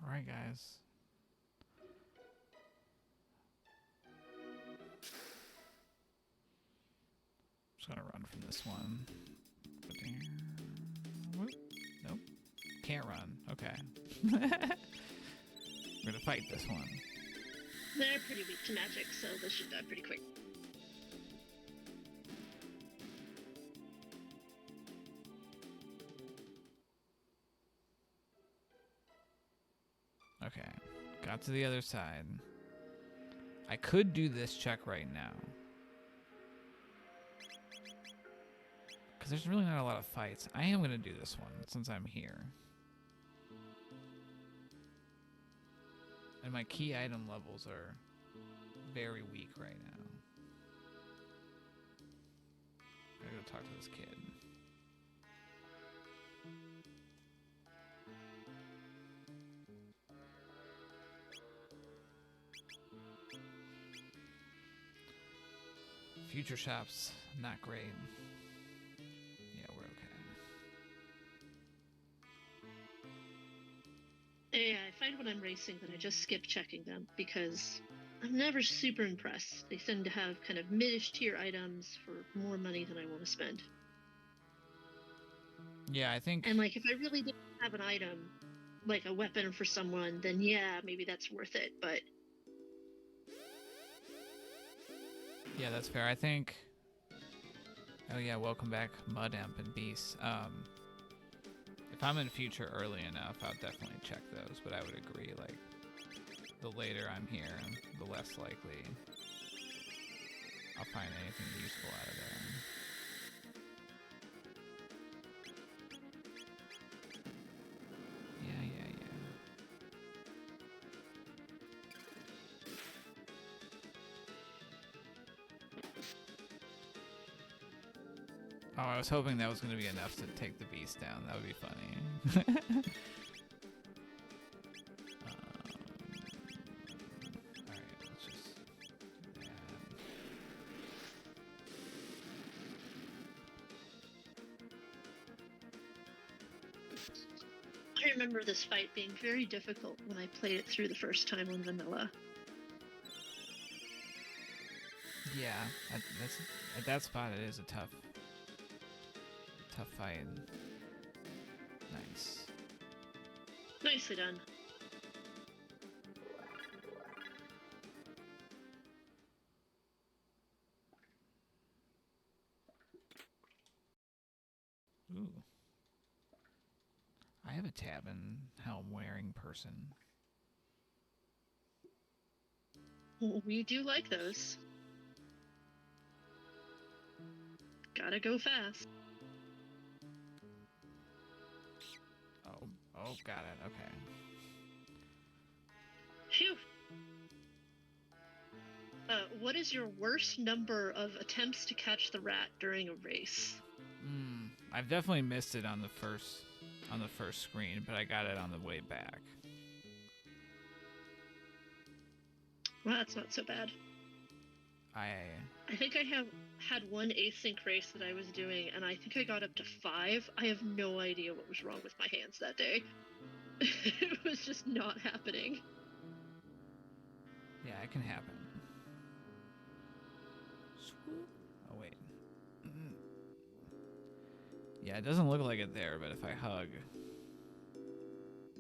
All right, guys. Just gonna run from this one. Nope. Can't run. Okay. We're gonna fight this one. They're pretty weak to magic, so they should die pretty quick. Okay. Got to the other side. I could do this check right now. Because there's really not a lot of fights. I am going to do this one since I'm here. And my key item levels are very weak right now. I gotta go talk to this kid. Future shop's not great. Yeah, we're okay. Yeah, I find when I'm racing that I just skip checking them because I'm never super impressed. They tend to have kind of mid-ish tier items for more money than I want to spend. Yeah, I think... And like, if I really didn't have an item, like a weapon for someone, then yeah, maybe that's worth it, but... Yeah, that's fair. I think... Oh yeah, welcome back, Mud Imp and Beast. If I'm in future early enough, I'll definitely check those, but I would agree, like, the later I'm here, the less likely I'll find anything useful out of there. Yeah. Oh, I was hoping that was going to be enough to take the beast down. That would be funny. Alright, let's just do that. I remember this fight being very difficult when I played it through the first time on vanilla. Yeah, at that spot it is a tough fight. Nice. Nicely done. Ooh. I have a Tabin helm wearing person. We do like those. Gotta go fast. Oh, got it. Okay. Phew. What is your worst number of attempts to catch the rat during a race? I've definitely missed it on the first screen, but I got it on the way back. Well, that's not so bad. I think I have had one async race that I was doing, and I think I got up to 5. I have no idea what was wrong with my hands that day. It was just not happening. Yeah, it can happen. Oh, wait. Yeah, it doesn't look like it there, but if I hug...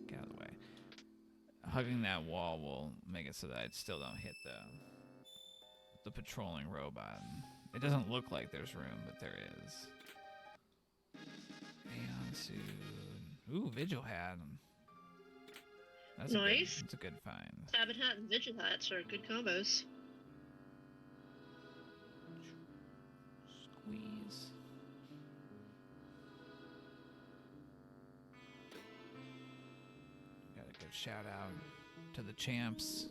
Get out of the way. Hugging that wall will make it so that I still don't hit the patrolling robot. It doesn't look like there's room, but there is. Aeon Suit. Ooh, Vigil Hat. That's Nice. That's a good find. Sabbath Hat and Vigil Hats are good combos. Squeeze. Gotta give shout out to the champs.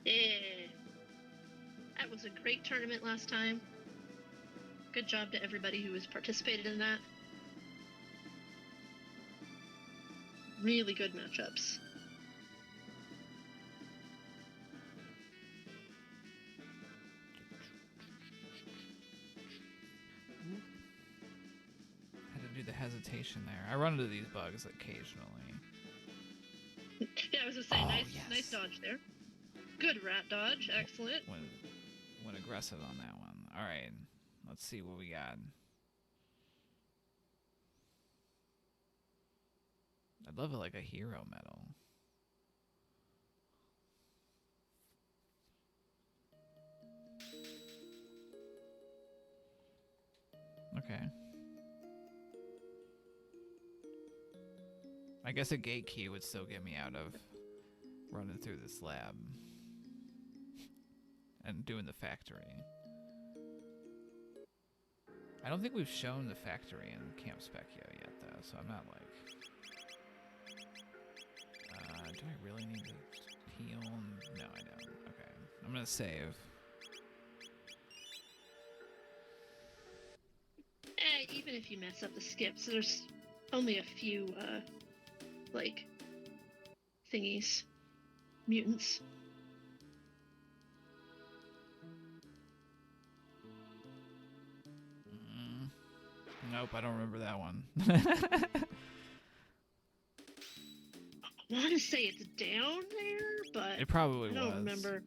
Yeah. That was a great tournament last time. Good job to everybody who has participated in that. Really good matchups. Had to do the hesitation there. I run into these bugs occasionally. Yeah, I was just saying, Oh, nice dodge there. Good rat dodge, excellent. Went aggressive on that one. All right, let's see what we got. I'd love it like a hero medal. Okay. I guess a gate key would still get me out of running through this lab and doing the factory. I don't think we've shown the factory in Camp Spekkio yet, though, so I'm not like... do I really need to heal? No, I don't. Okay. I'm gonna save. Even if you mess up the skips, there's only a few, like, thingies. Mutants. Nope, I don't remember that one. I want to say it's down there, but It probably I don't was. remember.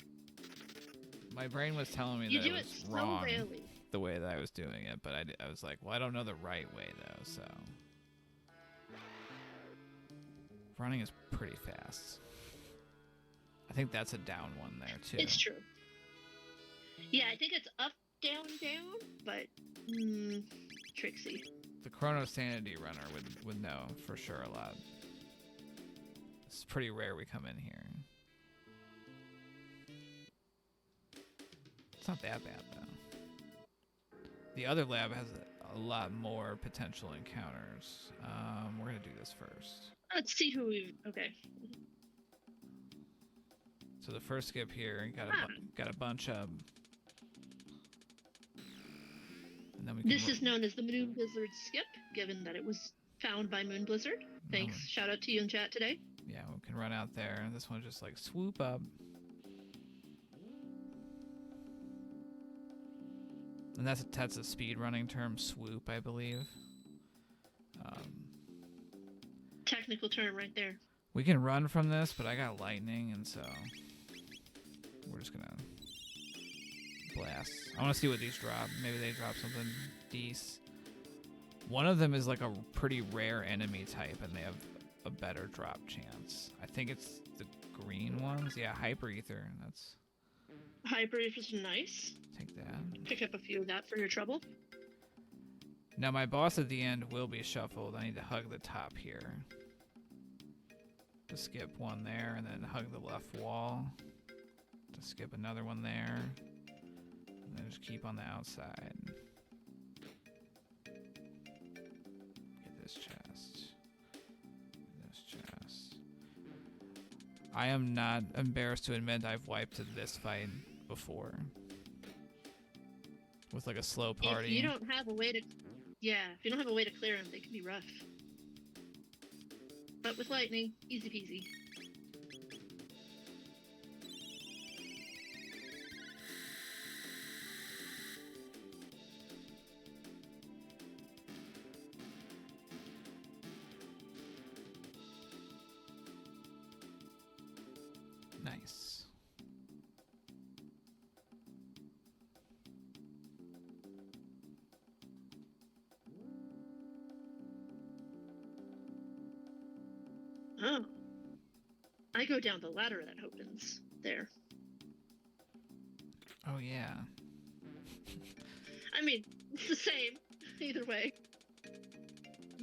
My brain was telling me You that do it it was so wrong rarely. the way that I was doing it, but I was like, well, I don't know the right way, though, so... Running is pretty fast. I think that's a down one there, too. It's true. Yeah, I think it's up, down, but Trixie. The Chrono Sanity runner would know for sure a lot. It's pretty rare we come in here. It's not that bad, though. The other lab has a lot more potential encounters. We're going to do this first. Let's see who we've... Okay. So the first skip here, got a bunch of... And then we can This is known as the Moon Blizzard skip, given that it was found by Moon Blizzard. Thanks. Shout out to you in chat today. Yeah, we can run out there. This one just like swoop up. And that's a speed running term, swoop, I believe. Technical term right there. We can run from this, but I got lightning, and so we're just gonna blast. I want to see what these drop. Maybe they drop something decent. One of them is like a pretty rare enemy type, and they have a better drop chance. I think it's the green ones. Yeah, Hyper Ether. That's... Hyper is nice. Take that. Pick up a few of that for your trouble. Now my boss at the end will be shuffled. I need to hug the top here. To skip one there, and then hug the left wall. To skip another one there. And then just keep on the outside. Get this chest. Get this chest. I am not embarrassed to admit I've wiped this fight before. With like a slow party. If you don't have a way to... Yeah, if you don't have a way to clear them, they can be rough. But with lightning, easy peasy. Nice. Oh. I go down the ladder that opens there. Oh yeah. I mean, it's the same, either way.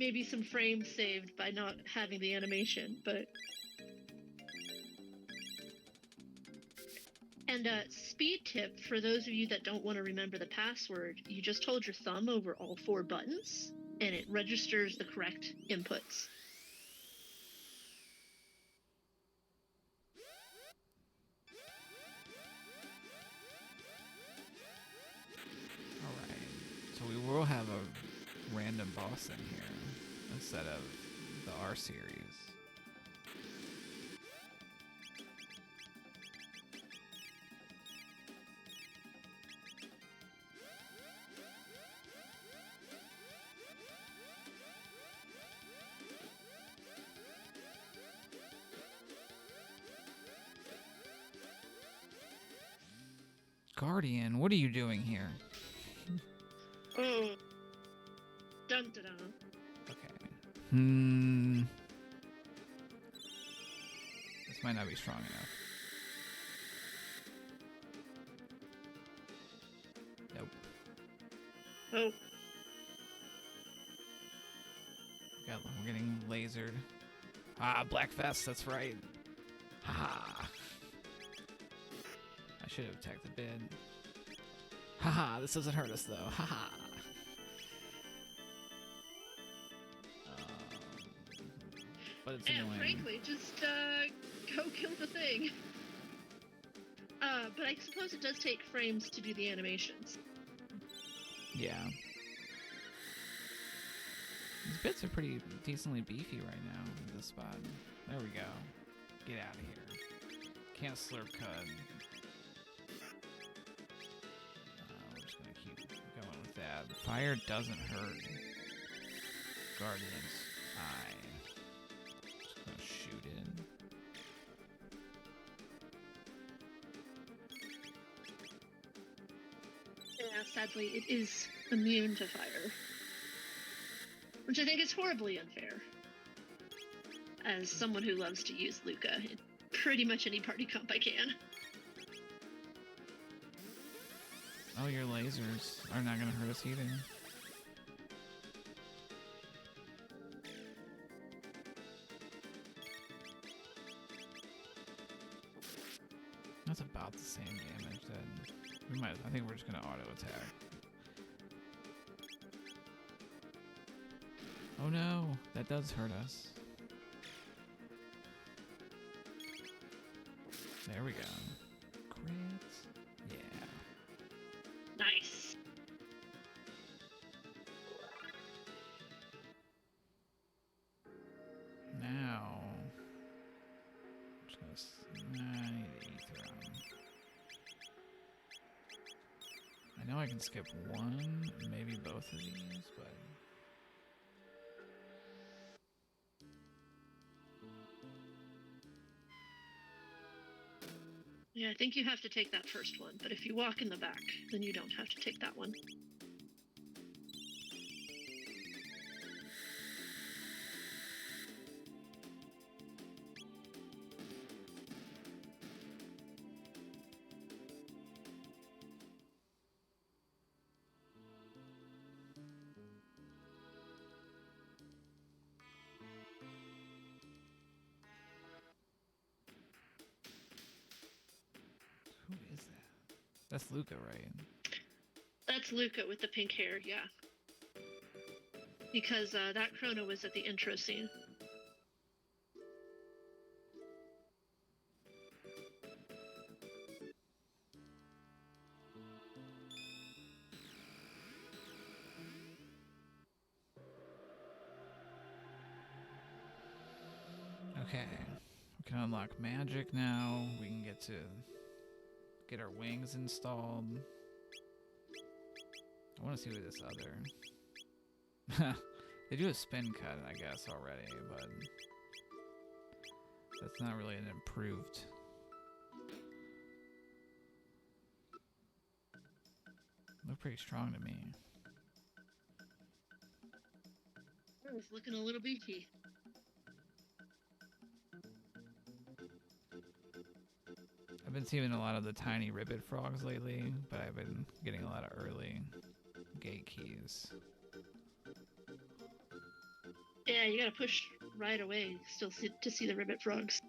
maybe some frames saved by not having the animation, but... And speed tip, for those of you that don't want to remember the password, you just hold your thumb over all 4 buttons, and it registers the correct inputs. Alright, so we will have a random boss in here instead of the R series. Guardian, what are you doing here? Oh. Dun dun dun. Okay. This might not be strong enough. Nope. Oh. We're getting lasered. Ah, Black Vest, that's right. Haha. I should have attacked the bid. Haha, this doesn't hurt us though. Haha. But it's annoying. Frankly, just go kill the thing. But I suppose it does take frames to do the animations. Yeah. These bits are pretty decently beefy right now in this spot. There we go. Get out of here. Can't slurp cut. We're just gonna keep going with that. Fire doesn't hurt. Guardian's eye. Just gonna shoot in. Yeah, sadly, it is immune to fire. Which I think is horribly unfair. As someone who loves to use Luca in pretty much any party comp I can. Oh, your lasers are not gonna hurt us either. That's about the same damage then. I think we're just gonna auto attack. Oh no, that does hurt us. There we go. Crits. Yeah. Nice. Now, I'm just gonna I need to ether on. I know I can skip one, maybe both of these, but Yeah, I think you have to take that first one, but if you walk in the back, then you don't have to take that one. who is that? That's Luca, right? That's Luca with the pink hair, yeah. Because that chrono was at the intro scene. Okay, we can unlock magic now. We can get our wings installed. I want to see what this other... They do a spin cut, I guess, already, but that's not really an improved... Look pretty strong to me. It's looking a little beefy. I've been seeing a lot of the tiny ribbit frogs lately, but I've been getting a lot of early gate keys. Yeah, you gotta push right away to see the ribbit frogs.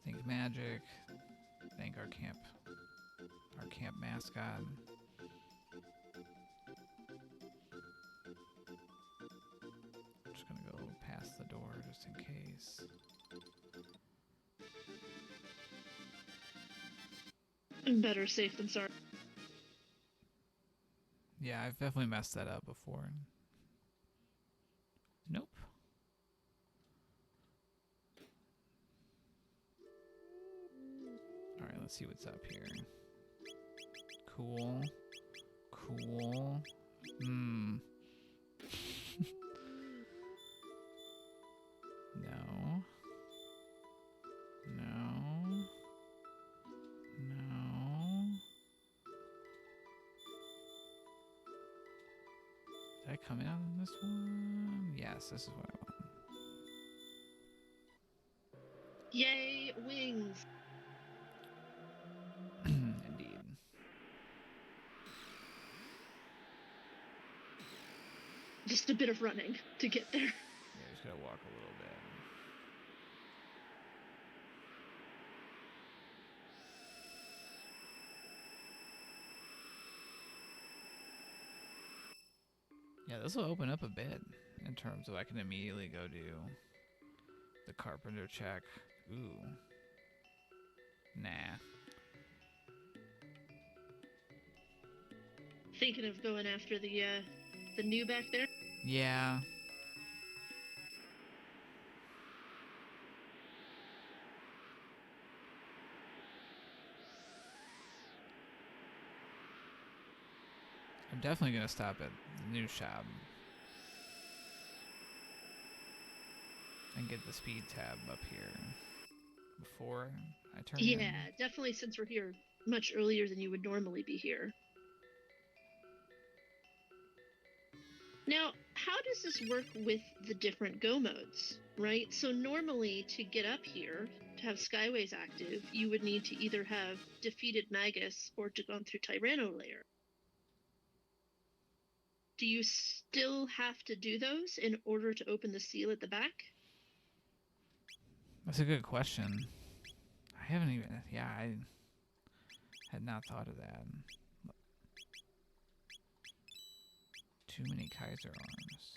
Think magic. Thank our camp mascot. I'm just gonna go past the door just in case. Better safe than sorry. Yeah, I've definitely messed that up before. Nope. Alright, let's see what's up here. Cool. Cool. Hmm. No. No. No. Did I come in on this one? Yes, this is what I want. Yay, wings! Indeed. Just a bit of running to get there. Yeah, just gotta walk a little bit. Yeah, this will open up a bit in terms of I can immediately go do the carpenter check. Ooh. Nah. Thinking of going after the new back there? Yeah. I'm definitely gonna stop at the new shop and get the speed tab up here before I turn in. Yeah, definitely, since we're here much earlier than you would normally be here. Now, how does this work with the different go modes, right? So normally to get up here, to have Skyways active, you would need to either have defeated Magus or to gone through Tyranno Layer. Do you still have to do those in order to open the seal at the back? That's a good question. I haven't even... Yeah, I had not thought of that. Too many Kaiser arms.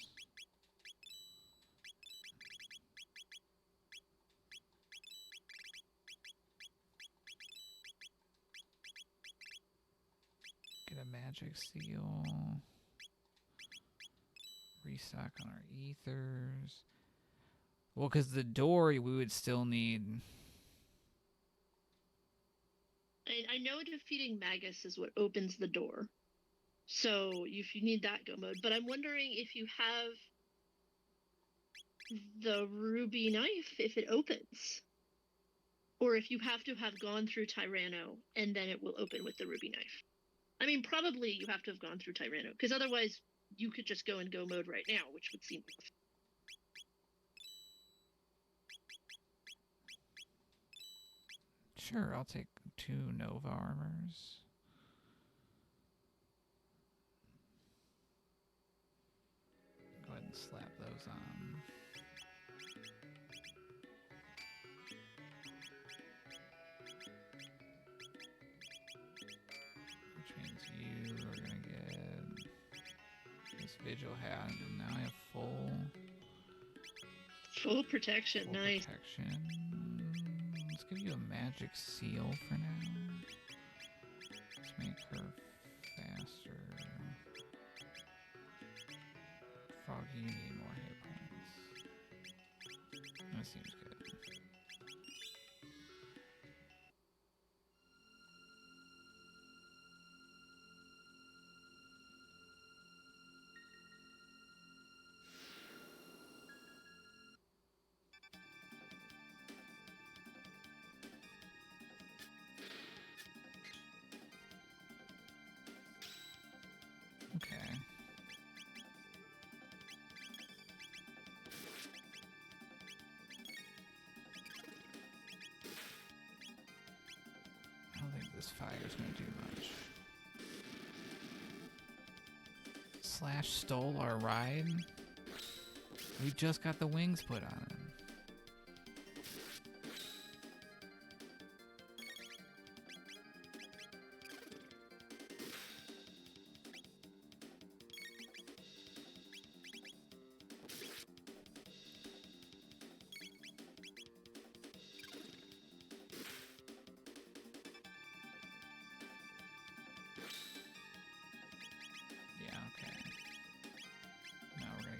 Get a magic seal. Restock on our ethers. Well, because the door we would still need... I know defeating Magus is what opens the door. So if you need that go mode, but I'm wondering if you have the ruby knife, if it opens. Or if you have to have gone through Tyranno and then it will open with the ruby knife. I mean, probably you have to have gone through Tyranno, because otherwise you could just go in go mode right now, which would seem... Sure, I'll take 2 Nova armors. Go ahead and slap those on. Which means you are going to get this Vigil hat, and now I have Full protection, full nice. protection. Let's give you a magic seal for now. Let's make her faster. Froggy, you need more hit points. That seems good. Okay. I don't think this fire is going to do much. Slash stole our ride? We just got the wings put on him.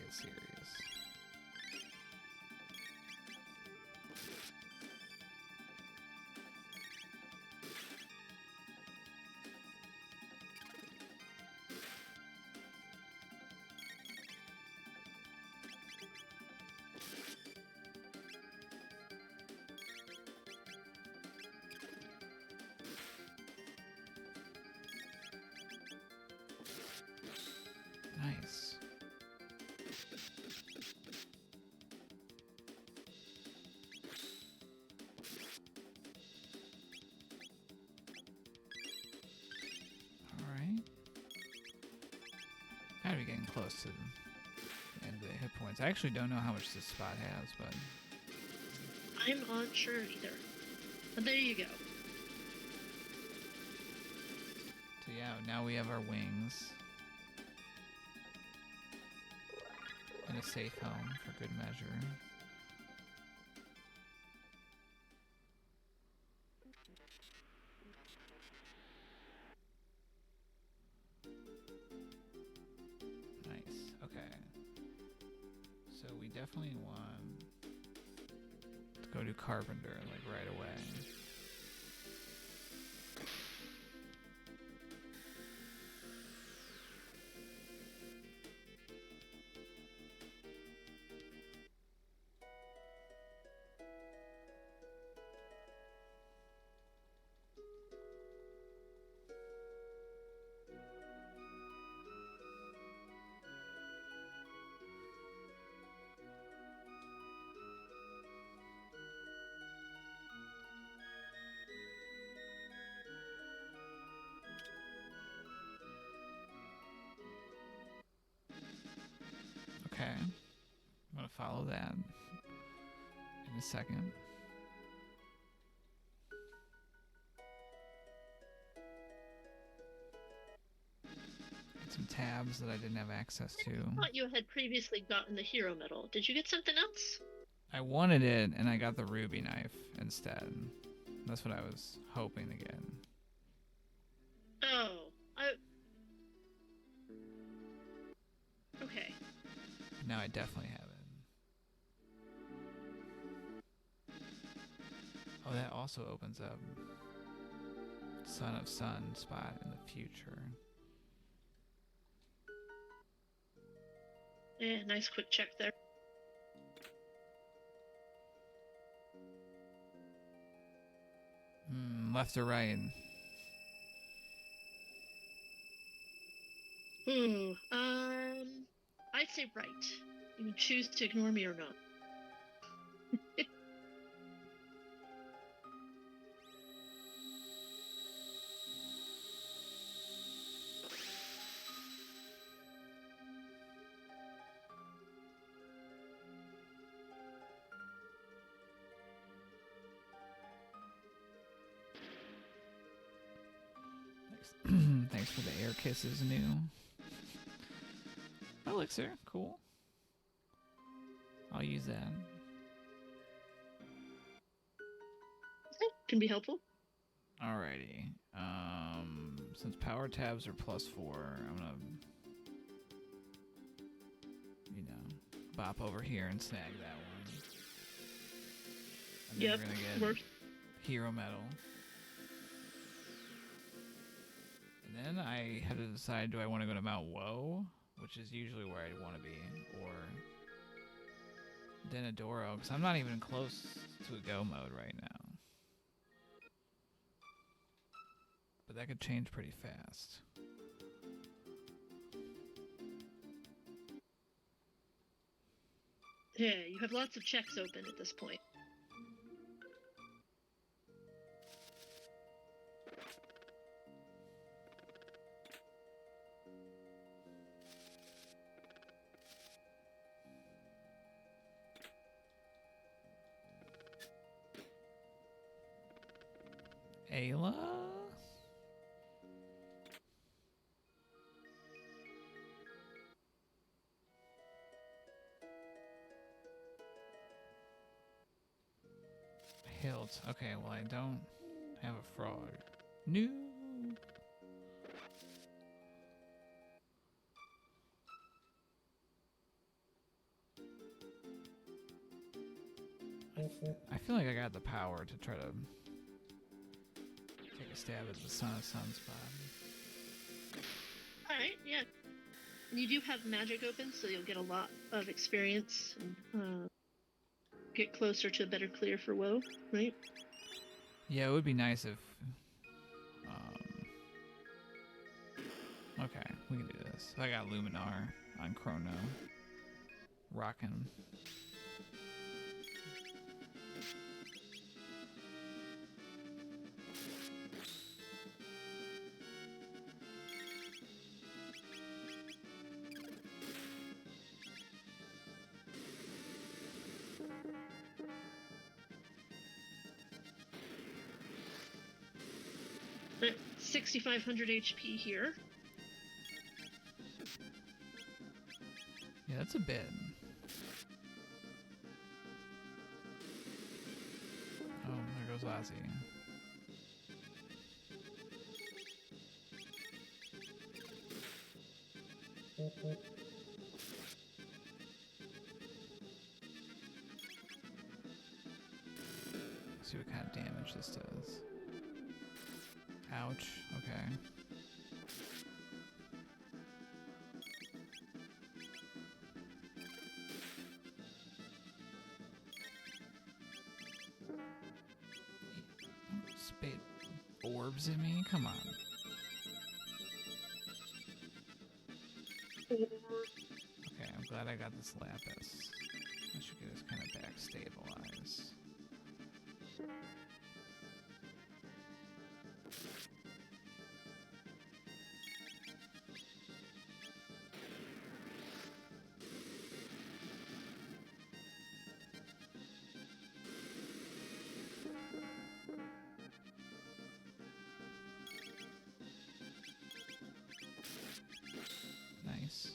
Serious. Nice. Gotta be getting close to the end of the hit points. I actually don't know how much this spot has, but... I'm unsure either. But there you go. So yeah, now we have our wings. And a safe home for good measure. Definitely want to go to Carpenter, like, right away. Okay, I'm gonna follow that in a second. Get some tabs that I didn't have access to. I thought you had previously gotten the hero medal. Did you get something else? I wanted it, and I got the ruby knife instead. That's what I was hoping to get. Oh, okay. Now I definitely have it. Oh, that also opens up Son of Sun spot in the future. Yeah, nice quick check there. Left or right? I'd say right. You can choose to ignore me or not. Thanks for the air kisses, new. Elixir, cool. I'll use that. Okay, can be helpful. Alrighty. Since power tabs are +4, I'm gonna, bop over here and snag that one. And then we're gonna get hero medal. And then I had to decide, do I want to go to Mount Woe, which is usually where I want to be, or Denadoro, because I'm not even close to a go mode right now. But that could change pretty fast. Yeah, you have lots of checks open at this point. Ayla? Hilt. Okay, well, I don't have a frog. No. I feel like I got the power to try to take a stab at the sunspot. Alright, yeah. And you do have magic open, so you'll get a lot of experience and get closer to a better clear for woe, right? Yeah, it would be nice if... okay, we can do this. I got Luminar on Chrono. Rockin'. At 6,500 HP here. Yeah, that's a bit. Oh, there goes Ozzy. See what kind of damage this does. Ouch. Okay. Spit orbs at me? Come on. Okay, I'm glad I got this lapis. I should get us kind of back stabilized. Nice.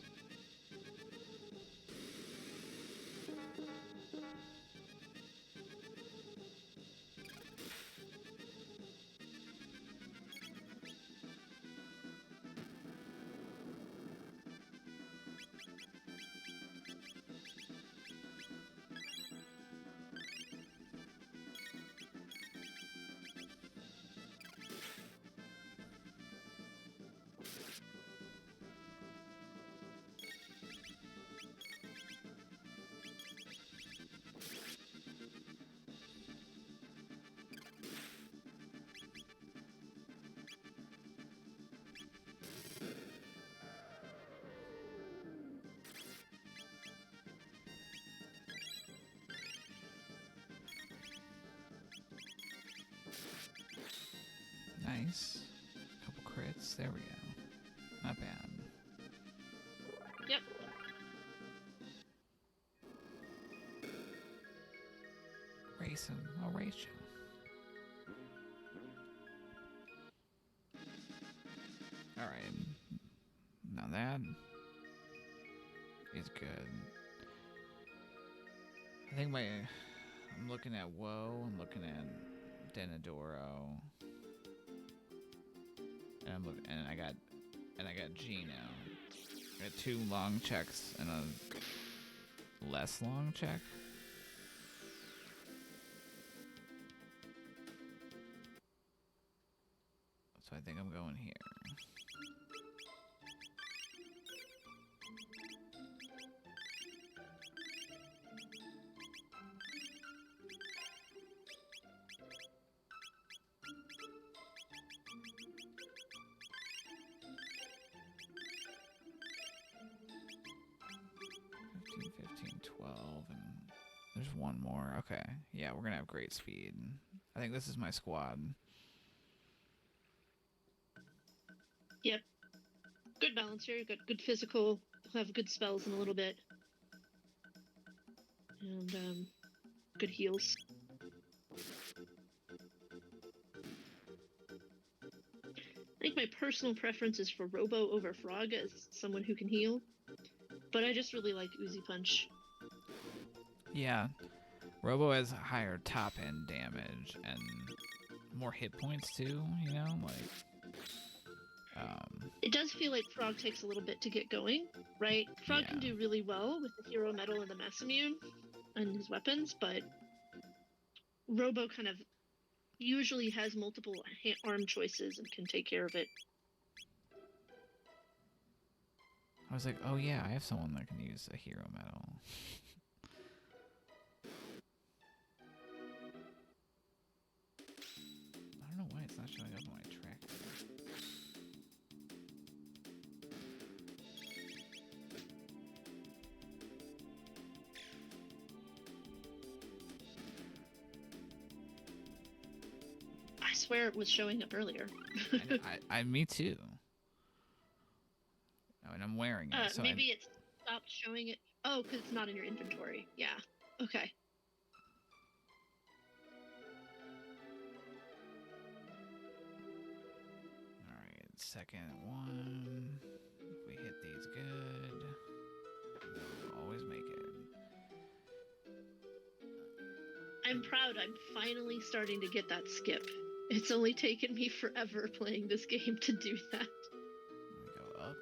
Nice. Couple crits. There we go. Not bad. Yep. Race him. I'll race you. Alright. Now that is good. I think I'm looking at Woe. I'm looking at Denadoro. And I got Gino. I got 2 long checks and a less long check. So I think I'm going here. There's one more. Okay. Yeah, we're gonna have great speed. I think this is my squad. Yep. Good balance here. You got good physical. Have good spells in a little bit. And good heals. my personal preference is for Robo over Frog as someone who can heal. But I just really like Uzi Punch. Yeah. Robo has higher top end damage and more hit points too, you know? It does feel like Frog takes a little bit to get going, right? Frog can do really well with the Hero Metal and the Mass Immune and his weapons, but Robo kind of usually has multiple arm choices and can take care of it. I was like, oh yeah, I have someone that can use a Hero Metal. I don't know why it's not showing up on my tracker. I swear it was showing up earlier. Me too. Oh, and I'm wearing it. So maybe it stopped showing it. Oh, because it's not in your inventory. Yeah. Okay. Alright, second one. If we hit these good, we'll always make it. I'm proud. I'm finally starting to get that skip. It's only taken me forever playing this game to do that. Let me go up.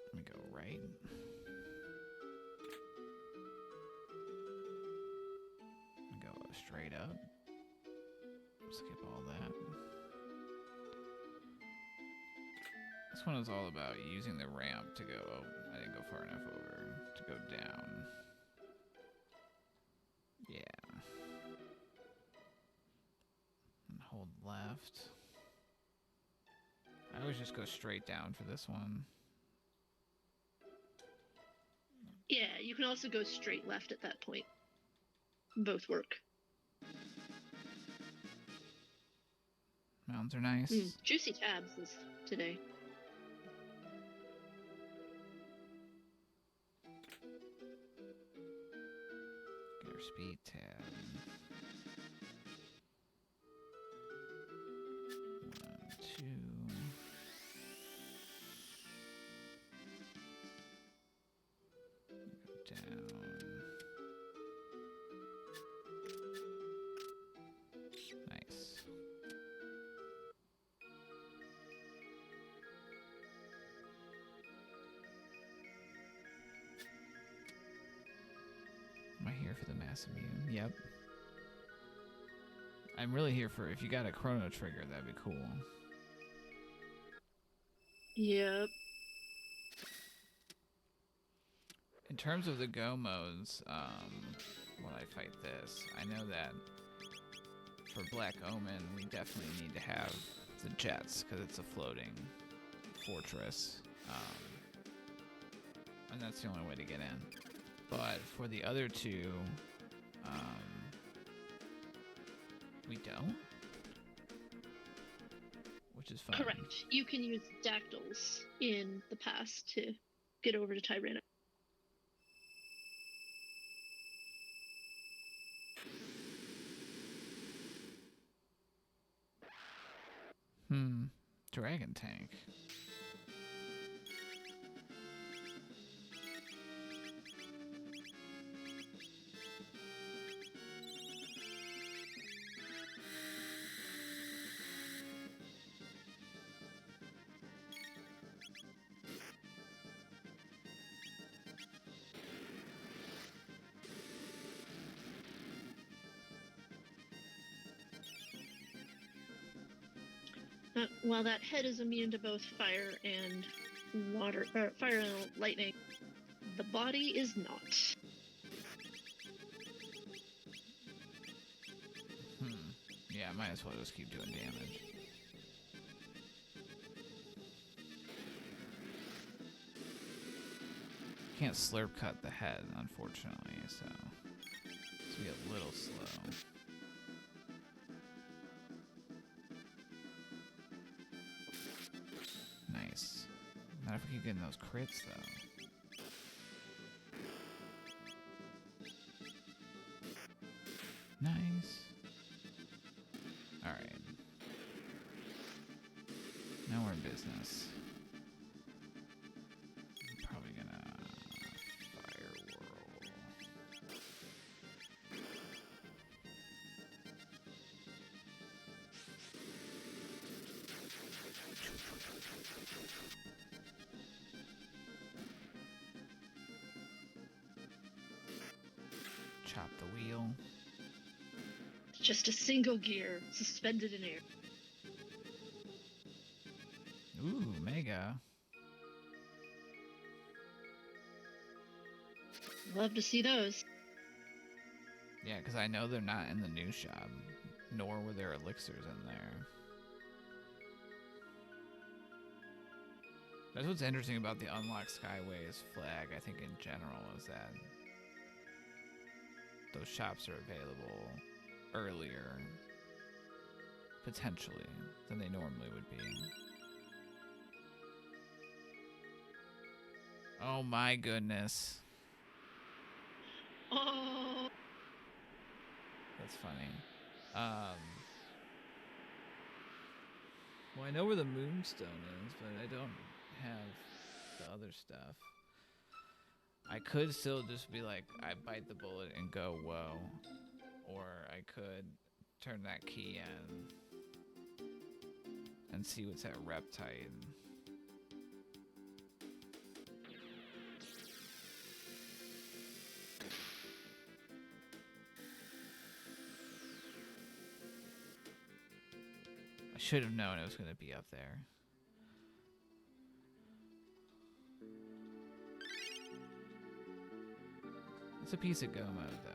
Let me go right. Let me go straight up. Skip all that. This one is all about using the ramp to go. Oh, I didn't go far enough over to go down. Yeah. And hold left. I always just go straight down for this one. Yeah, you can also go straight left at that point. Both work. Mountains are nice. Juicy tabs this today. Get our speed tab. 1, 2. Go down. Nice. Am I here for the mass immune? Yep. I'm really here for, if you got a chrono trigger, that'd be cool. Yep. In terms of the go modes, while I fight this, I know that for Black Omen, we definitely need to have the jets, because it's a floating fortress. And that's the only way to get in. But for the other two, we don't. Which is fine. Correct. You can use dactyls in the past to get over to Tyrannus. Dragon tank. While that head is immune to both fire and water, or fire and lightning, the body is not. Yeah, might as well just keep doing damage. Can't slurp cut the head, unfortunately, so it's gonna be a little slow. Nice. Not if we keep getting those crits, though. Nice. Alright. chop the wheel. It's just a single gear suspended in air. Ooh, mega. Love to see those. Yeah, because I know they're not in the new shop, nor were there elixirs in there. That's what's interesting about the Unlock Skyways flag, I think, in general, is that those shops are available earlier, potentially, than they normally would be. Oh my goodness. Oh. That's funny. Well, I know where the moonstone is, but I don't have the other stuff. I could still just be like, I bite the bullet and go, whoa. Or I could turn that key in and see what's at Reptite. I should have known it was going to be up there. It's a piece of go mode, though.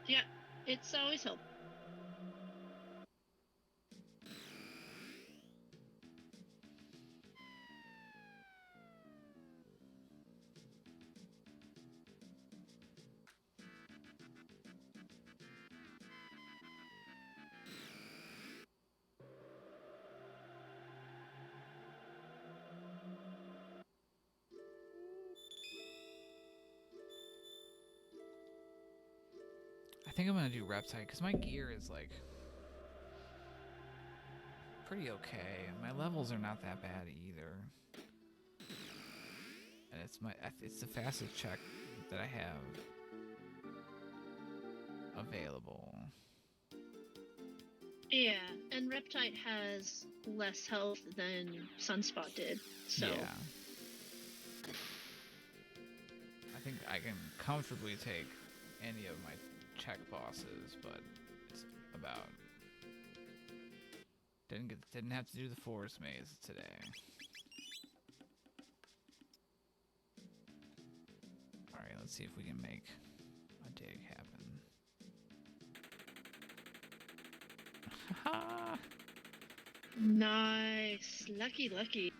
Yeah, it's always helpful. I think I'm going to do Reptite, because my gear is, like, pretty okay. My levels are not that bad either. And it's the fastest check that I have available. Yeah, and Reptite has less health than Sunspot did, so... Yeah. I think I can comfortably take any of my check bosses, but it's about... Didn't have to do the forest maze today. Alright, let's see if we can make a dig happen. Haha! Nice. Lucky, lucky.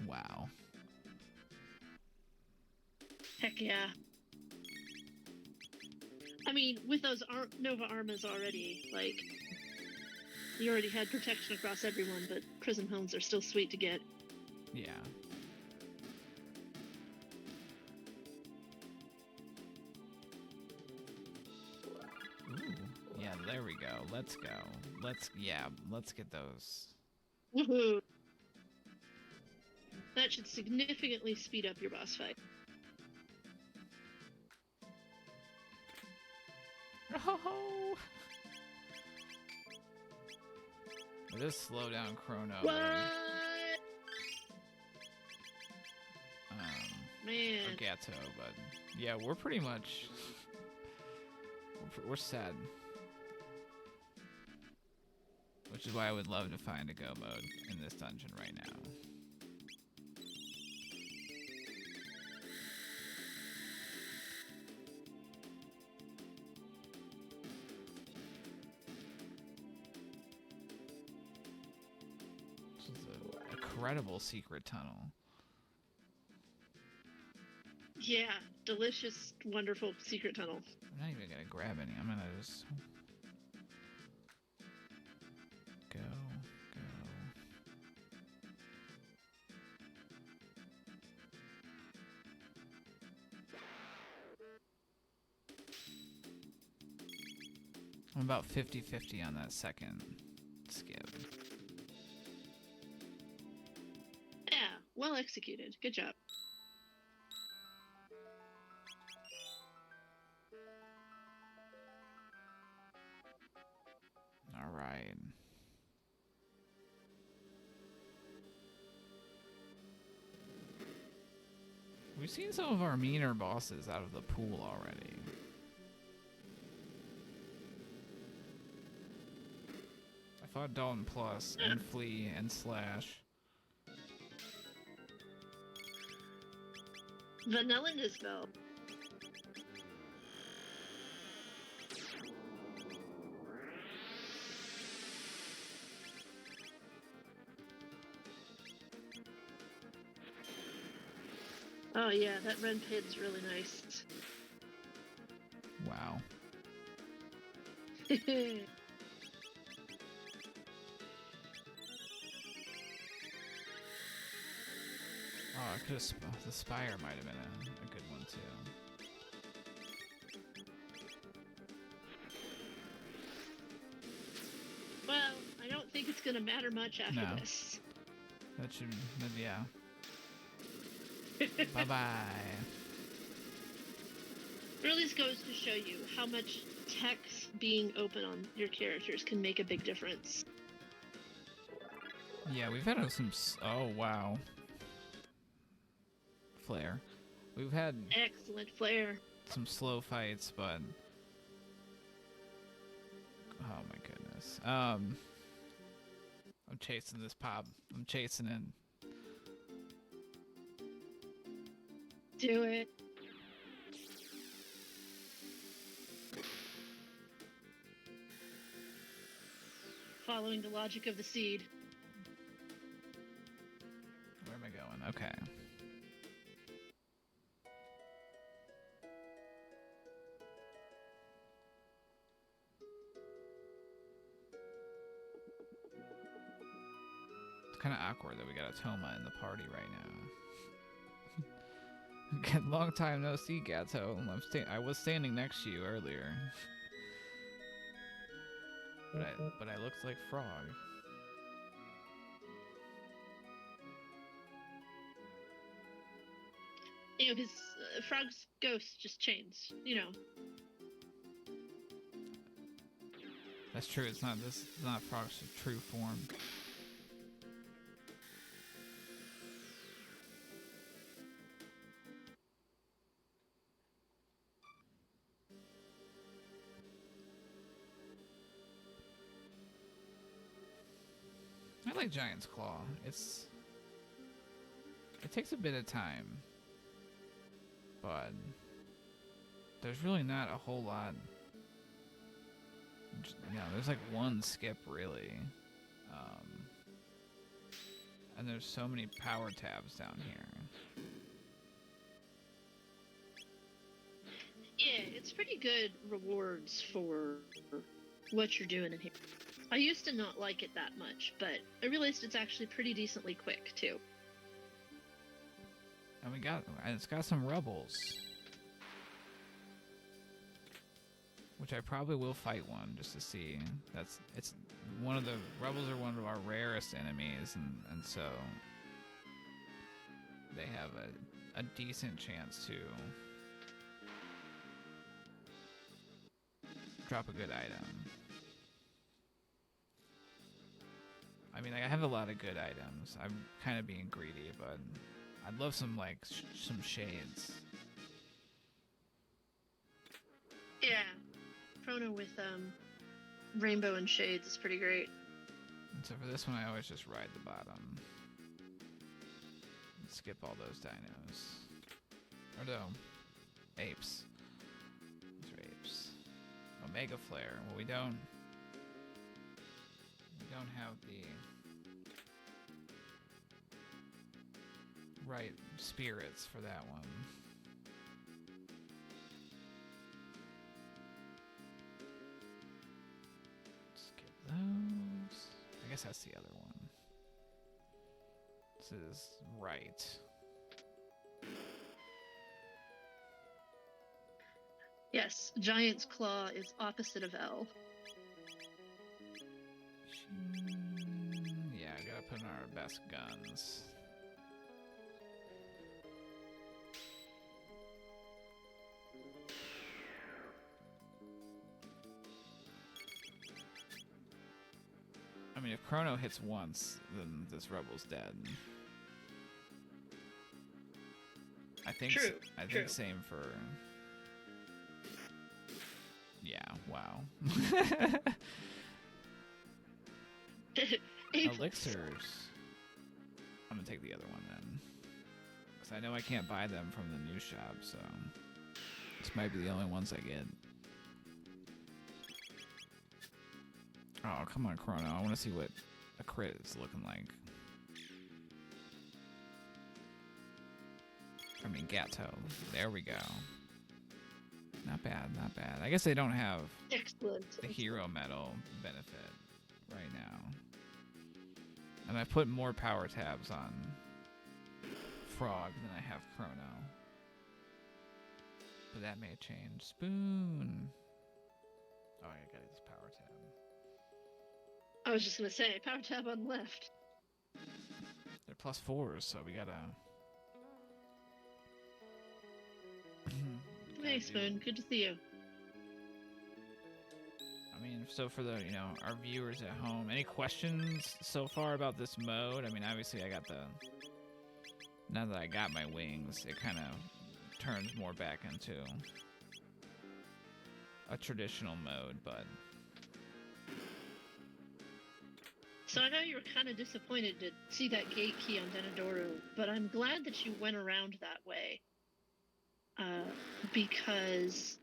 Wow. Heck yeah. I mean, with those Nova Armas already, like, you already had protection across everyone, but Prism Helms are still sweet to get. Yeah. Ooh. Yeah, there we go. Let's go. Let's get those. Woohoo! That should significantly speed up your boss fight. Oh! We'll just slow down Chrono. What? Man. Or Gato, but yeah, we're pretty much we're set. Which is why I would love to find a go mode in this dungeon right now. This is an incredible secret tunnel. Yeah, delicious, wonderful secret tunnel. I'm not even gonna grab any. I'm gonna just go. I'm about 50-50 on that second skip. Yeah, well executed. Good job. right. We've seen some of our meaner bosses out of the pool already. I fought Dalton Plus and Flea and Slash. Vanilla Nisbel. Oh yeah, that red pit's really nice. Wow. Oh, I could have. The Spire might have been a good one too. Well, I don't think it's gonna matter much after No. this. That should. Yeah. Bye bye. Really goes to show you how much text being open on your characters can make a big difference. Yeah, we've had some. Oh wow. Flare. We've had Excellent flare. some slow fights, but oh my goodness. I'm chasing this pop. I'm chasing it. Do it. Following the logic of the seed. Where am I going? Okay. It's kind of awkward that we got a Toma in the party right now. Long time no see, Gato. I was standing next to you earlier, but I looked like Frog. You know, his Frog's ghost just changed. You know. That's true. It's not Frog's true form. I like Giant's Claw. It takes a bit of time, but there's really not a whole lot. You know, there's like one skip really, and there's so many power tabs down here. Yeah, it's pretty good rewards for what you're doing in here. I used to not like it that much, but I realized it's actually pretty decently quick too. And it's got some rebels, which I probably will fight one just to see. It's one of the rebels are one of our rarest enemies, and so they have a decent chance to drop a good item. I mean, I have a lot of good items. I'm kind of being greedy, but I'd love some some shades. Yeah, Chrono with rainbow and shades is pretty great. And so for this one, I always just ride the bottom. And skip all those dinos. Or no, apes. Those are apes. Omega Flare. Well, we don't have the right spirits for that one. Skip those. I guess that's the other one. This is right. Yes, Giant's Claw is opposite of L. Yeah, I gotta put in our best guns. mean, if Chrono hits once, then this Rebel's dead. I think. True. I true. think same for. Yeah. Wow. Elixirs. I'm gonna take the other one then, because I know I can't buy them from the new shop, so this might be the only ones I get. Oh, come on, Chrono. I want to see what a crit is looking like. I mean, Gato. There we go. Not bad, not bad. I guess they don't have Excellent. the hero medal benefit right now. And I put more power tabs on Frog than I have Chrono. But that may change. Spoon. Oh, I got this power tab. I was just gonna say, power tab on left. They're +4s, so we gotta. Hey, Spoon. Good to see you. I mean, so for the, our viewers at home, any questions so far about this mode? I mean, obviously I got now that I got my wings, it kind of turns more back into a traditional mode, but... So I know you were kind of disappointed to see that gate key on Denadoro, but I'm glad that you went around that way. Because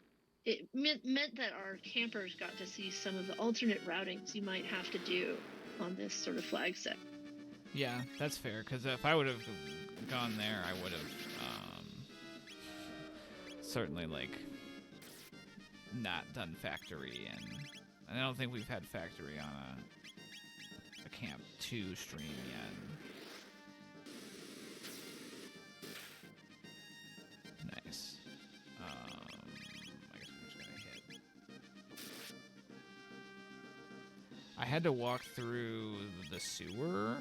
it meant that our campers got to see some of the alternate routings you might have to do on this sort of flag set. Yeah, that's fair, because if I would have gone there, I would have certainly, not done factory, and I don't think we've had factory on a Camp 2 stream yet. Nice. I guess we're just gonna hit. I had to walk through the sewer,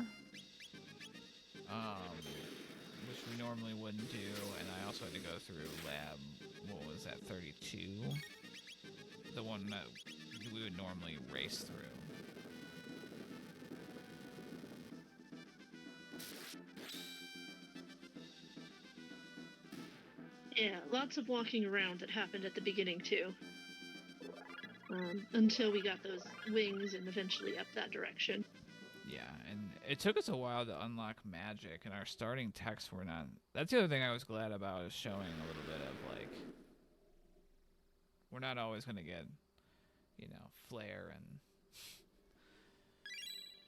which we normally wouldn't do, and I also had to go through lab, what was that, 32? The one that we would normally race through. Yeah, lots of walking around that happened at the beginning, too. Until we got those wings and eventually up that direction. Yeah, and it took us a while to unlock magic, and our starting techs were not... That's the other thing I was glad about, is showing a little bit of, we're not always going to get, flare and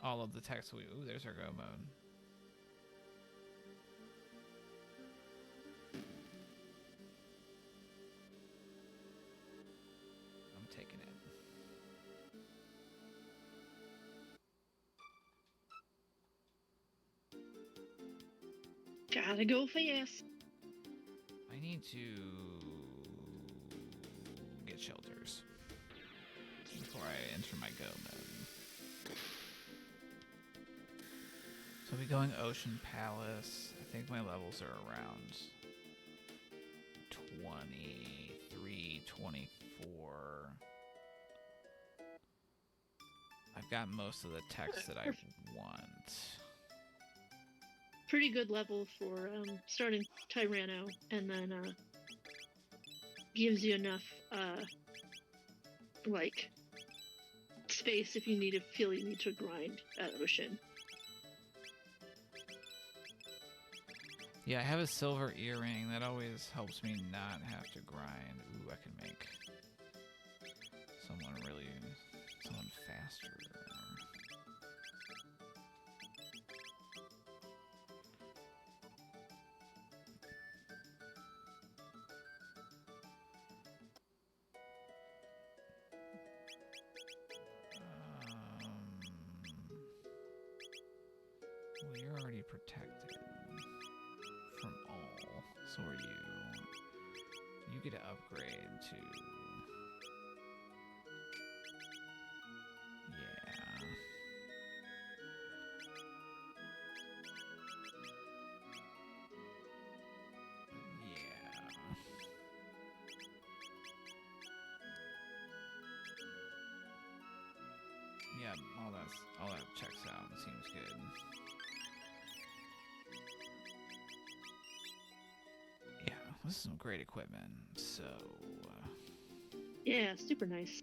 all of the techs we... Ooh, there's our go mode. I'm taking it. Gotta go fast. I need to get shelters before I enter my go mode. So we'll be going Ocean Palace. I think my levels are around 23, 24. I've got most of the text that I want. Pretty good level for starting Tyranno, and then gives you enough space if you feel you need to grind at Ocean. Yeah, I have a silver earring. That always helps me not have to grind. Ooh, I can make someone faster. Well, you're already protected from all, so are you. You get to upgrade to... Yeah. Yeah, all that checks out. Seems good. Yeah, this is some great equipment. So, Yeah, super nice.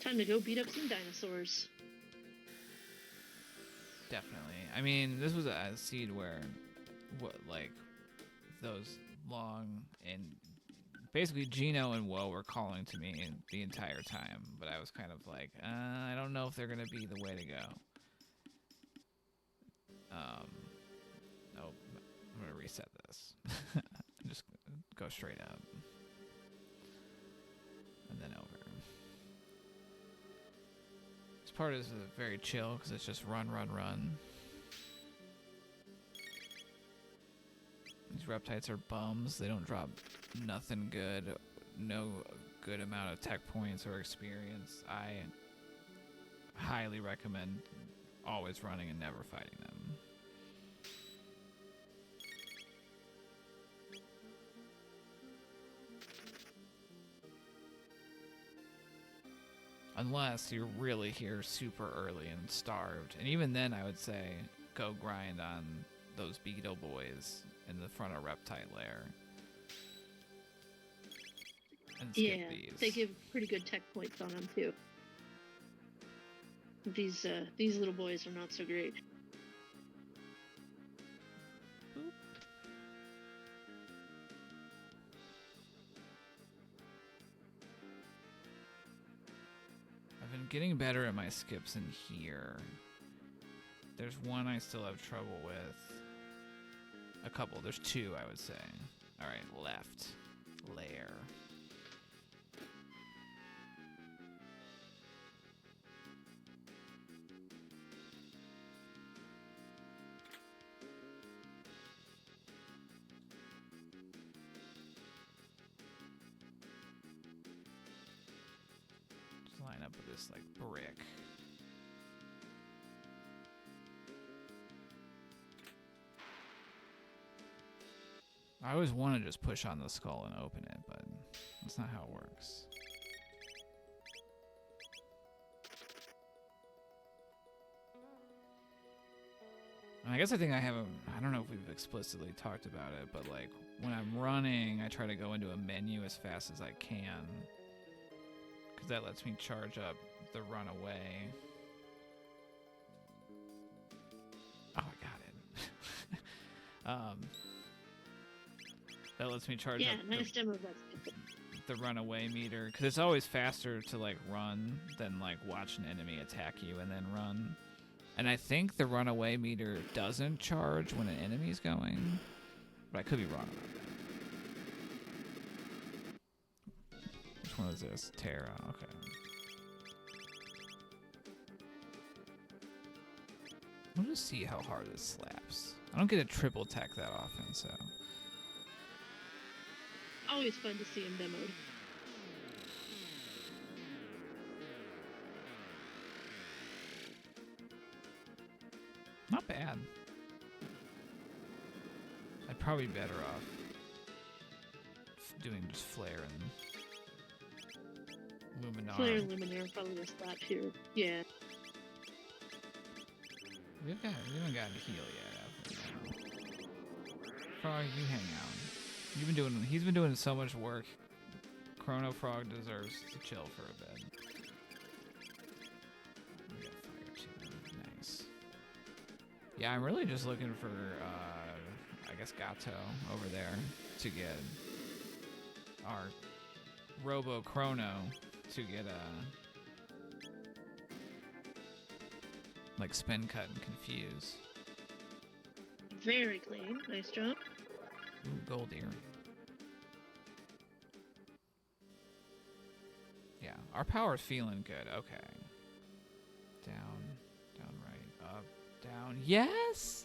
Time to go beat up some dinosaurs. definitely. I mean, this was a seed where, like, those long and basically Gino and Woe were calling to me the entire time, but I was kind of like, I don't know if they're gonna be the way to go. Nope. I'm gonna reset this. Just go straight up. And then over. This part is very chill because it's just run, run, run. These reptites are bums. They don't drop nothing good. No good amount of tech points or experience. I highly recommend always running and never fighting them. Unless you're really here super early and starved. And even then, I would say go grind on those beetle boys in the front of Reptite Lair. And skip these. They give pretty good tech points on them too. These little boys are not so great. Boop. I've been getting better at my skips in here. There's one I still have trouble with. A couple. There's two, I would say. Alright, left. Lair. Just line up with this, like, brick. I always want to just push on the skull and open it, but that's not how it works. And I guess I think I don't know if we've explicitly talked about it, but like when I'm running, I try to go into a menu as fast as I can, because that lets me charge up the runaway. Oh, I got it. That lets me charge up nice demo of that. the runaway meter, because it's always faster to like run than like watch an enemy attack you and then run. And I think the runaway meter doesn't charge when an enemy's going, but I could be wrong about that. Which one is this? Terra. Okay. We'll just see how hard this slaps. I don't get a triple tech that often, so. Always fun to see him demoed. Not bad. I'd probably be better off doing just Flare and Luminar. Flare and Luminar probably just slap here. Yeah. We haven't gotten to heal yet, have we? Frog, you hang out. He's been doing so much work. Chrono Frog deserves to chill for a bit. We got fire too. Nice. Yeah, I'm really just looking for, I guess Gato over there to get our Robo Chrono to get like spin cut and confuse. Very clean. Nice job. Ooh, gold ear. Yeah, our power's feeling good. Okay. Down, right, up, down. Yes!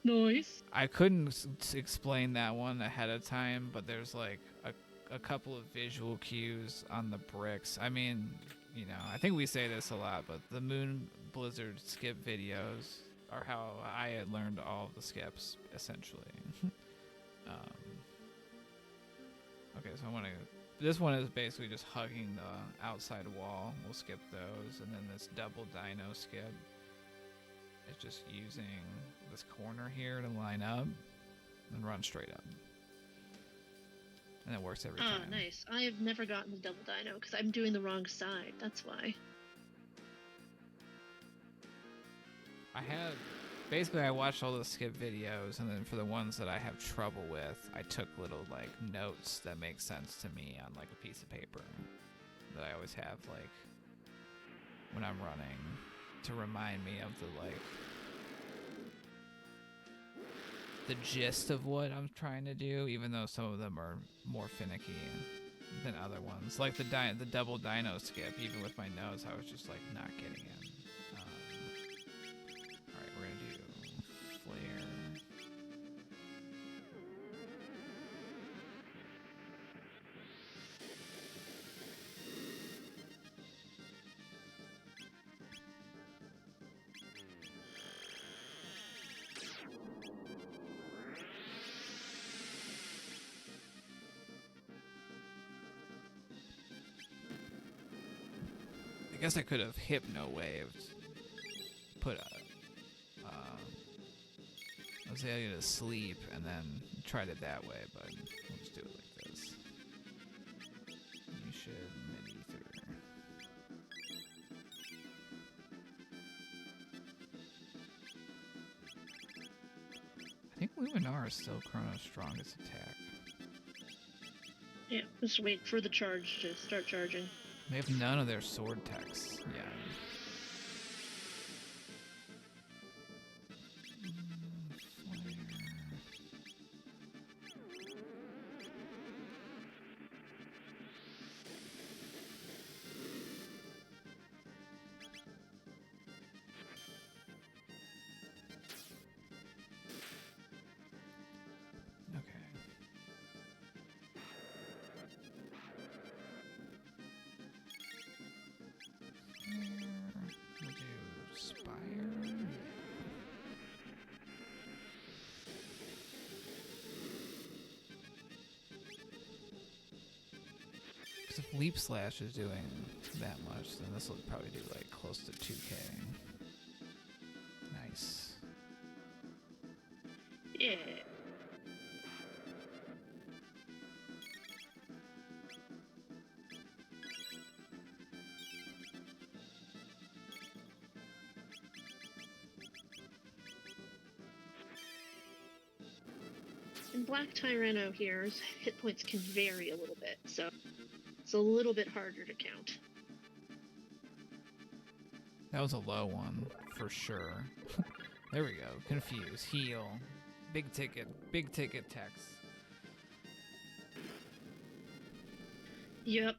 Nice. I couldn't explain that one ahead of time, but there's like a couple of visual cues on the bricks. I mean, you know, I think we say this a lot, but the Moon Blizzard skip videos are how I had learned all of the skips, essentially. Okay, so I want to This one is basically just hugging the outside wall. We'll skip those, and then this double dino skip is just using this corner here to line up and run straight up. And it works every time. Oh, nice. I have never gotten the double dino because I'm doing the wrong side. That's why. Basically, I watched all the skip videos, and then for the ones that I have trouble with, I took little, like, notes that make sense to me on, like, a piece of paper that I always have, like, when I'm running to remind me of the, like, the gist of what I'm trying to do, even though some of them are more finicky than other ones. Like the double dino skip, even with my nose, I was just, like, not getting it. Alright, we're gonna do flare. I guess I could have hypno-waved, put Azalea to sleep, and then tried it that way, but we'll just do it like this. You should mid-ether. I think Luminar is still Chrono's strongest attack. Yeah, just wait for the charge to start charging. They have none of their sword techs yet. We'll do Spire. Because if Leap Slash is doing that much, then this will probably do like close to 2k. Nice. Yeah. In Black Tyranno here's hit points can vary a little bit, so it's a little bit harder to count. That was a low one, for sure. There we go. Confuse. Heal. Big ticket text. Yep.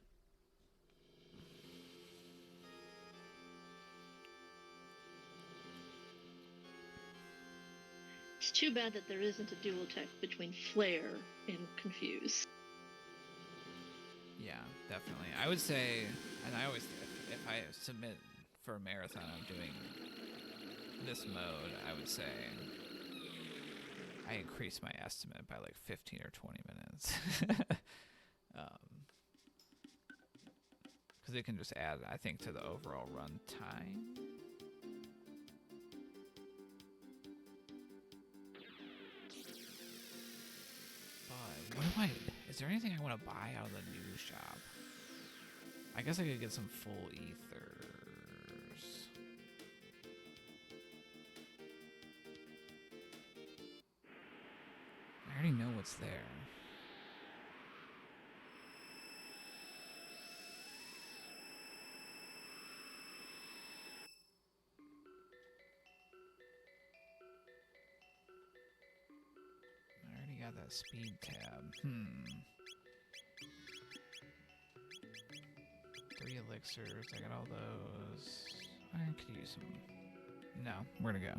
It's too bad that there isn't a dual tech between Flare and Confuse. Yeah, definitely. I would say, and I always, if I submit for a marathon, I'm doing this mode, I would say I increase my estimate by like 15 or 20 minutes. Because it can just add, I think, to the overall run time. But what do is there anything I want to buy out of the new shop? I guess I could get some full ethers. I already know what's there. I already got that speed tab. 3 elixirs. I got all those. I could use some. No, we're gonna go.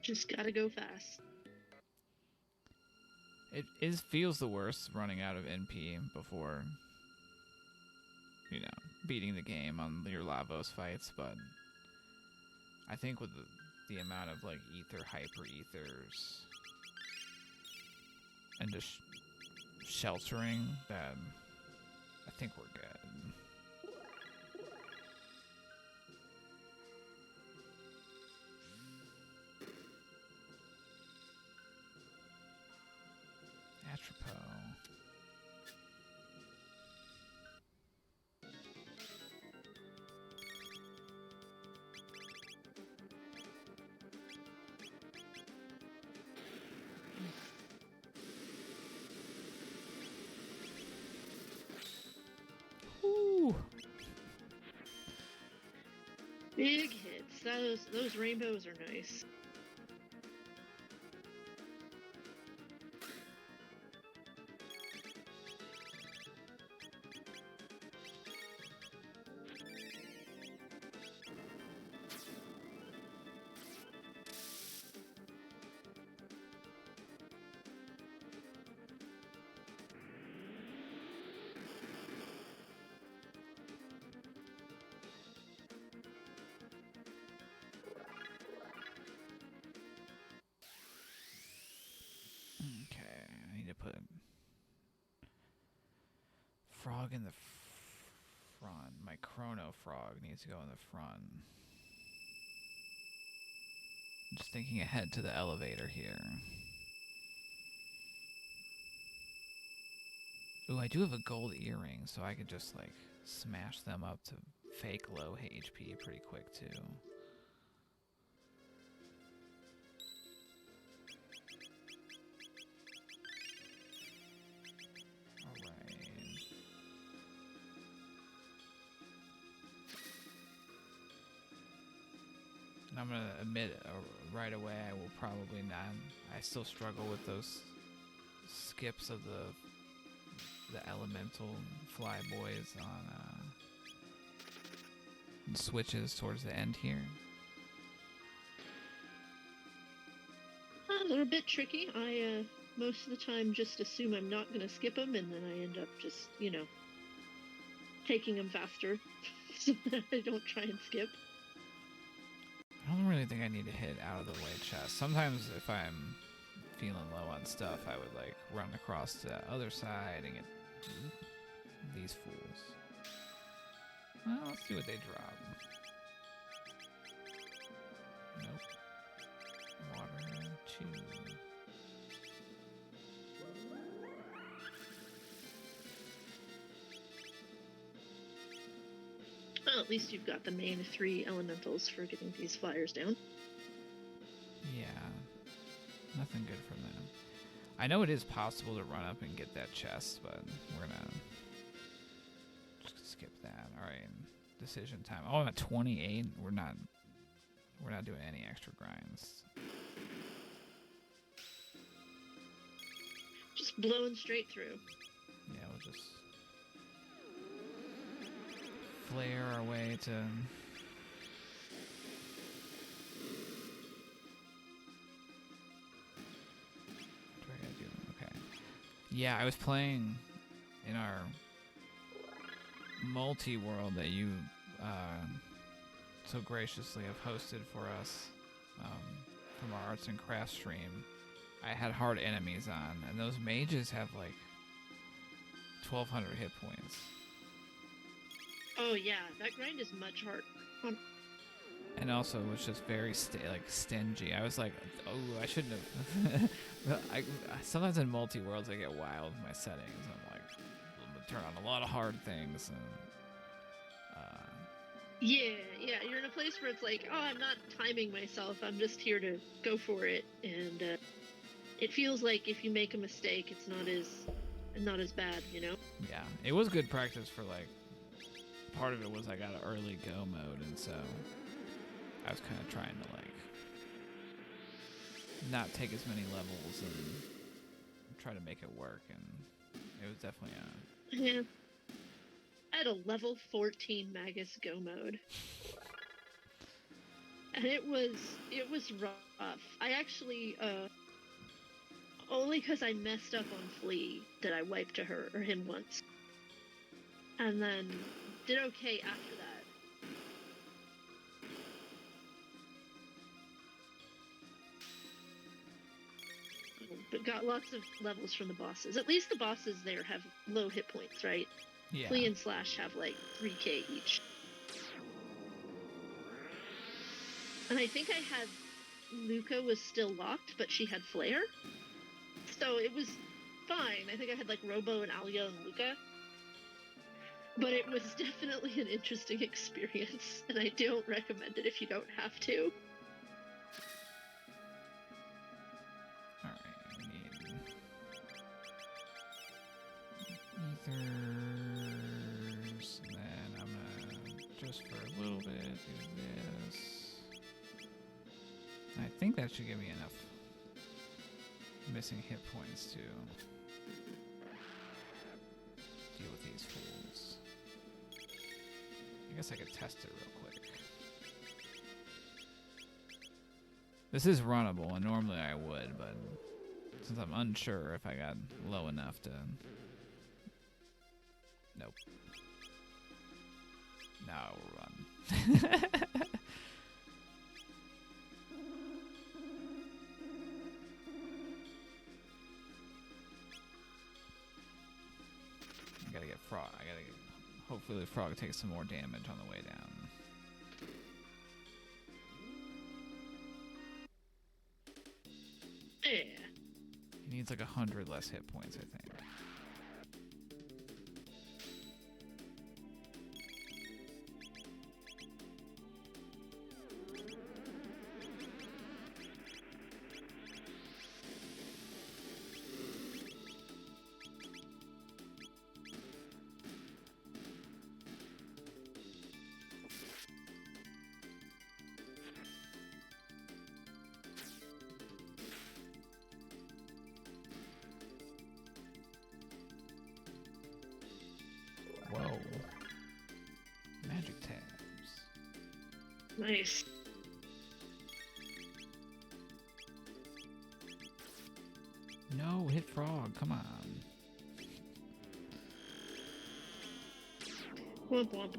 Just gotta go fast. It feels the worst running out of NP before, you know, beating the game on your Lavos fights, but I think with the amount of like ether hyper ethers and just sheltering, then I think we're good. Atropos. Woo! Big hits. Those rainbows are nice. Okay, I need to put frog in the front. My chrono frog needs to go in the front. I'm just thinking ahead to the elevator here. Ooh, I do have a gold earring, so I could just like smash them up to fake low HP pretty quick too. I'm gonna admit right away I will probably not. I still struggle with those skips of the elemental flyboys on switches towards the end here. They're a bit tricky. I most of the time just assume I'm not going to skip them, and then I end up just, you know, taking them faster so that I don't try and skip. I don't really think I need to hit out of the way chest. Sometimes if I'm feeling low on stuff, I would like run across to the other side and get these fools. Well, let's see what they drop. Nope. Water 2. Well, at least you've got the main 3 elementals for getting these flyers down. Yeah. Nothing good from them. I know it is possible to run up and get that chest, but we're gonna just skip that. Alright. Decision time. Oh, I'm at 28. We're not doing any extra grinds. Just blowing straight through. Yeah, we'll just flare our way to what do I gotta do? Okay. Yeah, I was playing in our multi-world that you so graciously have hosted for us from our arts and crafts stream. I had hard enemies on, and those mages have like 1,200 hit points. Oh yeah, that grind is much harder. And also, it was just very stingy. I was like, oh, I shouldn't have. Sometimes in multi-worlds, I get wild with my settings. I'm like, I'm gonna turn on a lot of hard things. And, yeah, you're in a place where it's like, oh, I'm not timing myself. I'm just here to go for it. And it feels like if you make a mistake, it's not as bad, you know? yeah, it was good practice for like, part of it was I got an early go mode, and so I was kind of trying to like not take as many levels and try to make it work, and it was definitely Yeah. I had a level 14 Magus go mode. And it was rough. I actually only because I messed up on Flea did I wipe to her or him once. And then did okay after that. but got lots of levels from the bosses. At least the bosses there have low hit points, right? Yeah. Flea and Slash have like 3k each. And I think I had Luca was still locked, but she had Flare. So it was fine. I think I had like Robo and Alia and Luca. But it was definitely an interesting experience, and I don't recommend it if you don't have to. Alright, we need ethers, and then I'm gonna, just for a little bit, do this. I think that should give me enough missing hit points to deal with these fools. I guess I could test it real quick. This is runnable, and normally I would, but since I'm unsure if I got low enough to... Nope. Now we'll run. I gotta get frog. Hopefully the frog takes some more damage on the way down. Yeah. He needs like 100 less hit points, I think. Whoa. Magic tabs. Nice. No, hit frog, come on. Womp womp.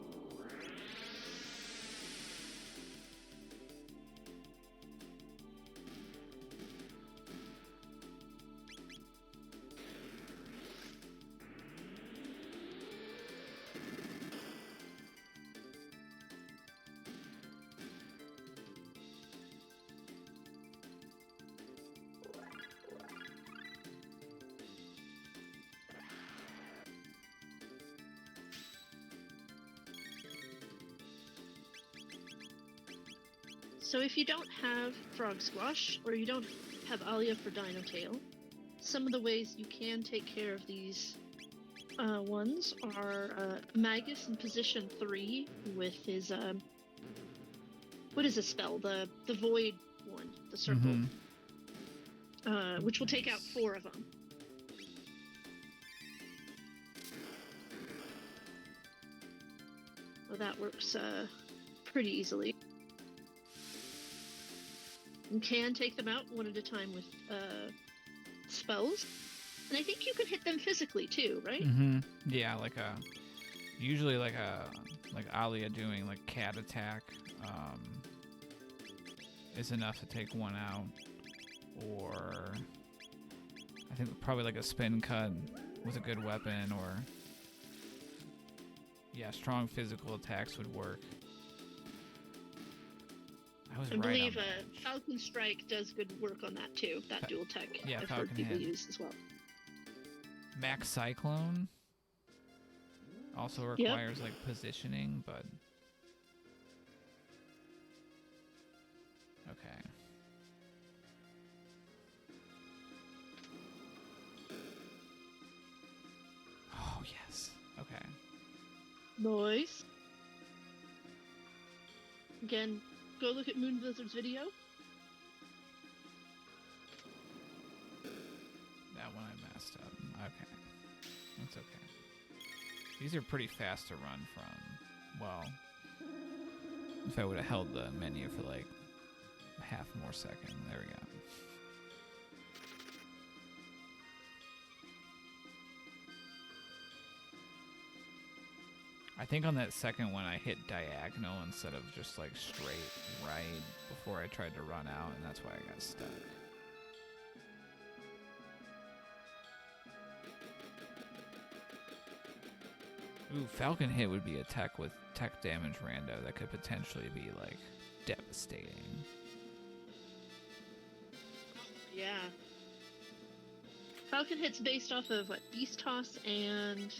So if you don't have Frog Squash, or you don't have Alia for Dino Tail, some of the ways you can take care of these ones are Magus in position 3 with his, what is a spell? The Void one, the circle, which will take out 4 of them. So that works pretty easily. You can take them out one at a time with spells, and I think you can hit them physically too, right? Yeah, usually like Alia doing like cat attack is enough to take one out, or I think probably like a spin cut was a good weapon, or yeah, strong physical attacks would work. I believe Falcon Strike does good work on that too. That dual tech, yeah, I've Falcon heard people Head. use as well. Max Cyclone also requires like positioning, but okay. Oh yes. Okay. Nice. Again, go look at Moon Blizzard's video. That one I messed up. Okay. That's okay. These are pretty fast to run from. Well, if I would have held the menu for like a half more second. There we go. I think on that second one I hit diagonal instead of just like straight right before I tried to run out, and that's why I got stuck. Ooh, Falcon Hit would be a tech with tech damage rando that could potentially be, like, devastating. Yeah. Falcon Hit's based off of, what, Beast Toss and...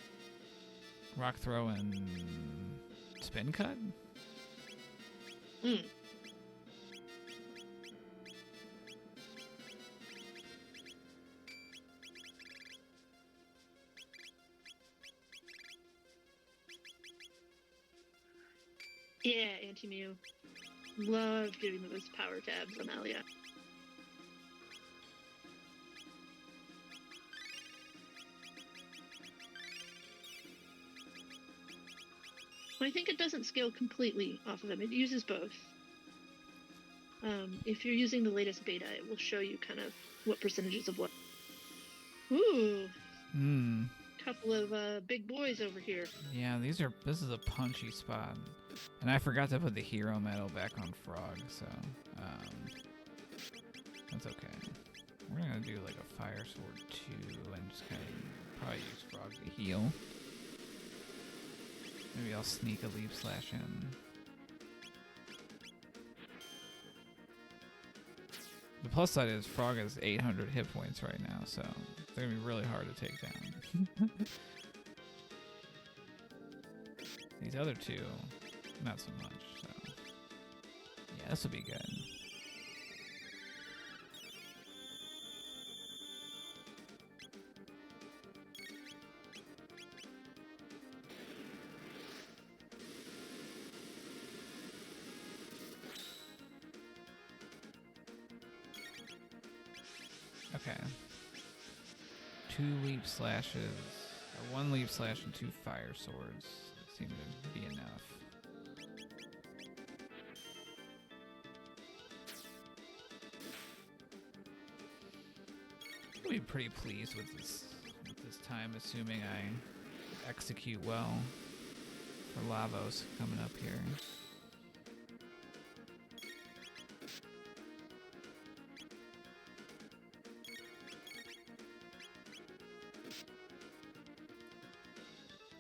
Rock Throw and Spin Cut? Mm. Yeah, Anti-Mew. Love giving those power tabs, Amalia. I think it doesn't scale completely off of them. It uses both. If you're using the latest beta, it will show you kind of what percentages of what. Ooh. Couple of big boys over here. Yeah, this is a punchy spot. And I forgot to put the hero medal back on Frog, so that's okay. We're gonna do like a Fire Sword 2 and just kind of probably use Frog to heal. Maybe I'll sneak a Leap Slash in. The plus side is Frog has 800 hit points right now, so they're gonna be really hard to take down. These other two, not so much, so yeah, this will be good. Okay. 2 Leap Slashes, or 1 Leap Slash and 2 Fire Swords seem to be enough. I'll be pretty pleased with this time, assuming I execute well for Lavos coming up here.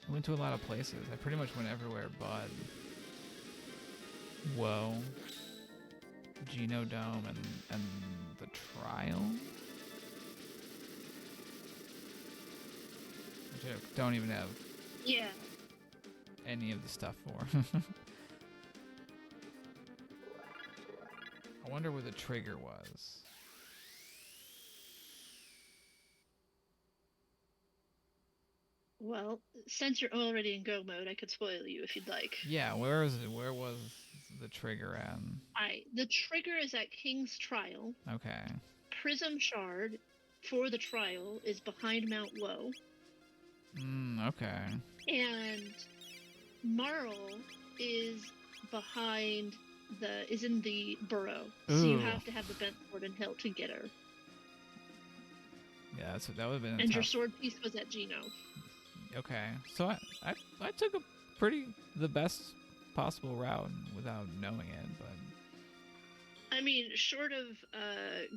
I went to a lot of places. I pretty much went everywhere but Whoa, Genodome, and the Trial. Which I don't even have any of the stuff for. I wonder where the trigger was. Well, since you're already in go mode, I could spoil you if you'd like. Yeah, where is it? Where was the trigger at? Alright, the trigger is at King's Trial. Okay. Prism Shard for the Trial is behind Mount Woe. Okay. And Marl is behind is in the burrow. So you have to have the bent sword and hilt to get her. Yeah, that would have been. And your sword piece was at Geno. Okay, so I took the best possible route without knowing it, but I mean, short of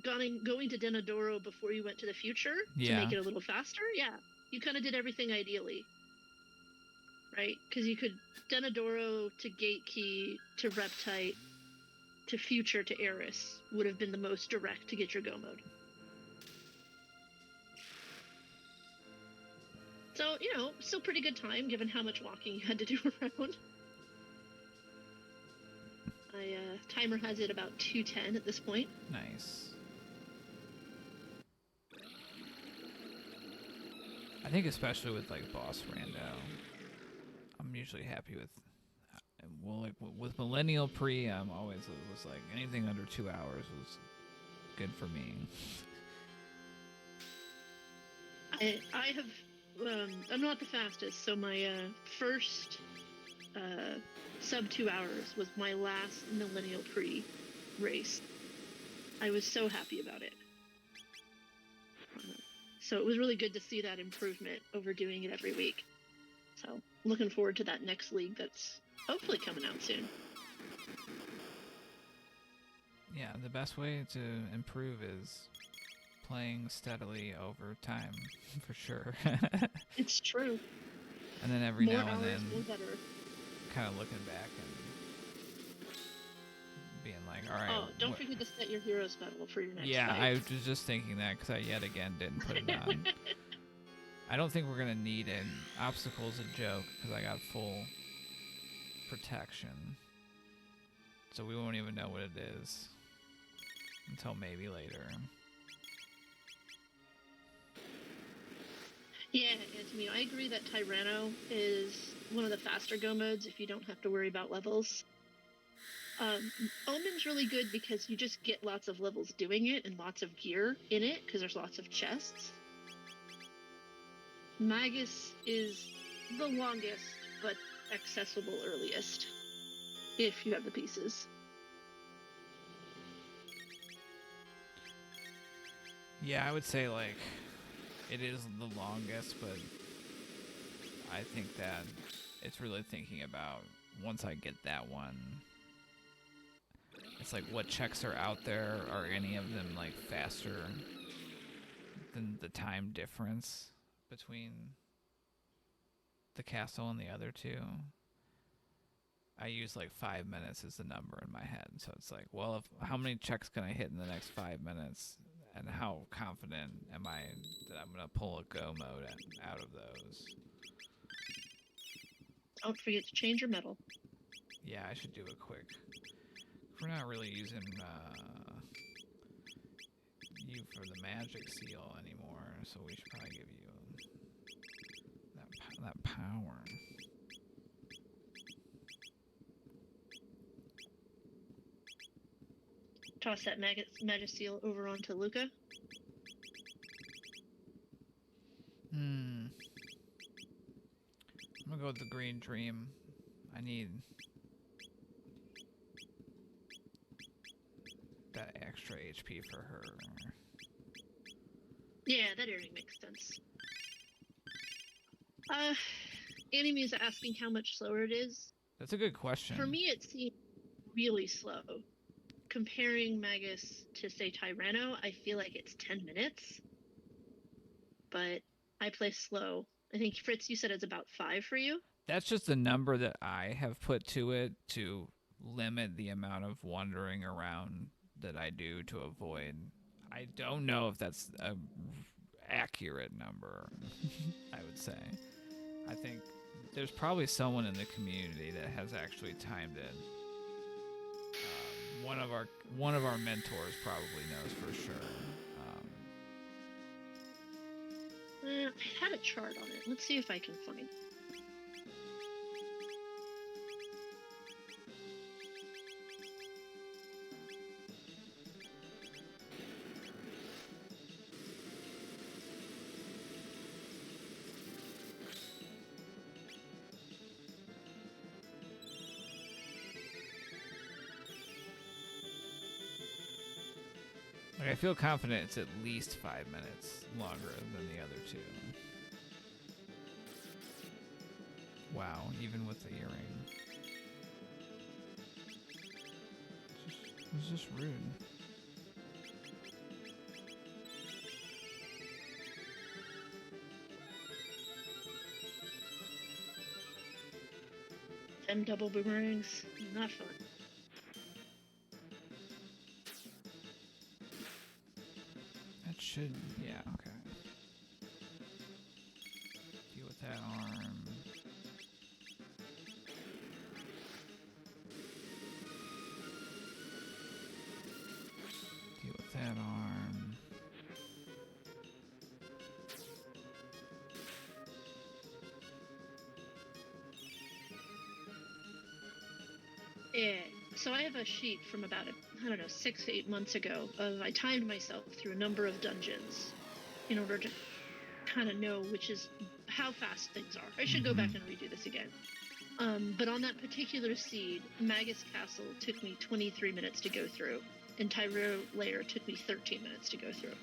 going to Denadoro before you went to the future to make it a little faster, yeah, you kind of did everything ideally, right? Because you could Denadoro to Gate Key to Reptite to Future to Eris would have been the most direct to get your go mode. So, still pretty good time given how much walking you had to do around. My timer has it about 2:10 at this point. Nice. I think especially with like boss rando, I'm usually happy with. Well, like with Millennial Pre, I'm always was like anything under 2 hours was good for me. I have. I'm not the fastest, so my first sub 2 hours was my last Millennial Pre race. I was so happy about it. So it was really good to see that improvement over doing it every week. So looking forward to that next league that's hopefully coming out soon. Yeah, the best way to improve is playing steadily over time, for sure. It's true. And then every More now and hours, then, more better. kind of looking back and being like, all right. Oh, don't forget to set your hero's medal for your next Yeah, fight. I was just thinking that because I yet again didn't put it on. I don't think we're going to need it. Obstacle's a joke because I got full protection. So we won't even know what it is until maybe later. Yeah, Anthony, I agree that Tyranno is one of the faster go modes if you don't have to worry about levels. Omen's really good because you just get lots of levels doing it and lots of gear in it because there's lots of chests. Magus is the longest but accessible earliest if you have the pieces. Yeah, I would say like it is the longest, but I think that it's really thinking about once I get that one. It's like what checks are out there. Are any of them like faster than the time difference between the castle and the other two? I use like 5 minutes as the number in my head. So it's like, well, how many checks can I hit in the next 5 minutes? And how confident am I that I'm going to pull a go mode out of those? Don't forget to change your medal. Yeah, I should do it quick. We're not really using you for the magic seal anymore, so we should probably give you that power. Toss that magic seal over onto Luca. I'm gonna go with the green dream. I need that extra HP for her. Yeah, that earring makes sense. Anime is asking how much slower it is. That's a good question. For me, it seems really slow. Comparing Magus to, say, Tyranno, I feel like it's 10 minutes. But I play slow. I think, Fritz, you said it's about 5 for you? That's just the number that I have put to it to limit the amount of wandering around that I do to avoid. I don't know if that's a accurate number, I would say. I think there's probably someone in the community that has actually timed it. One of our mentors probably knows for sure. I had a chart on it. Let's see if I can find it. Like, I feel confident it's at least 5 minutes longer than the other two. Wow, even with the earring. It's just rude. Them double boomerangs, not fun. That should, yeah, okay. Deal with that arm. Deal with that arm. Yeah, so I have a sheet from about, 6 to 8 months ago of I timed myself through a number of dungeons in order to kind of know how fast things are. I should go back and redo this again. But on that particular seed, Magus Castle took me 23 minutes to go through, and Tyro Lair took me 13 minutes to go through.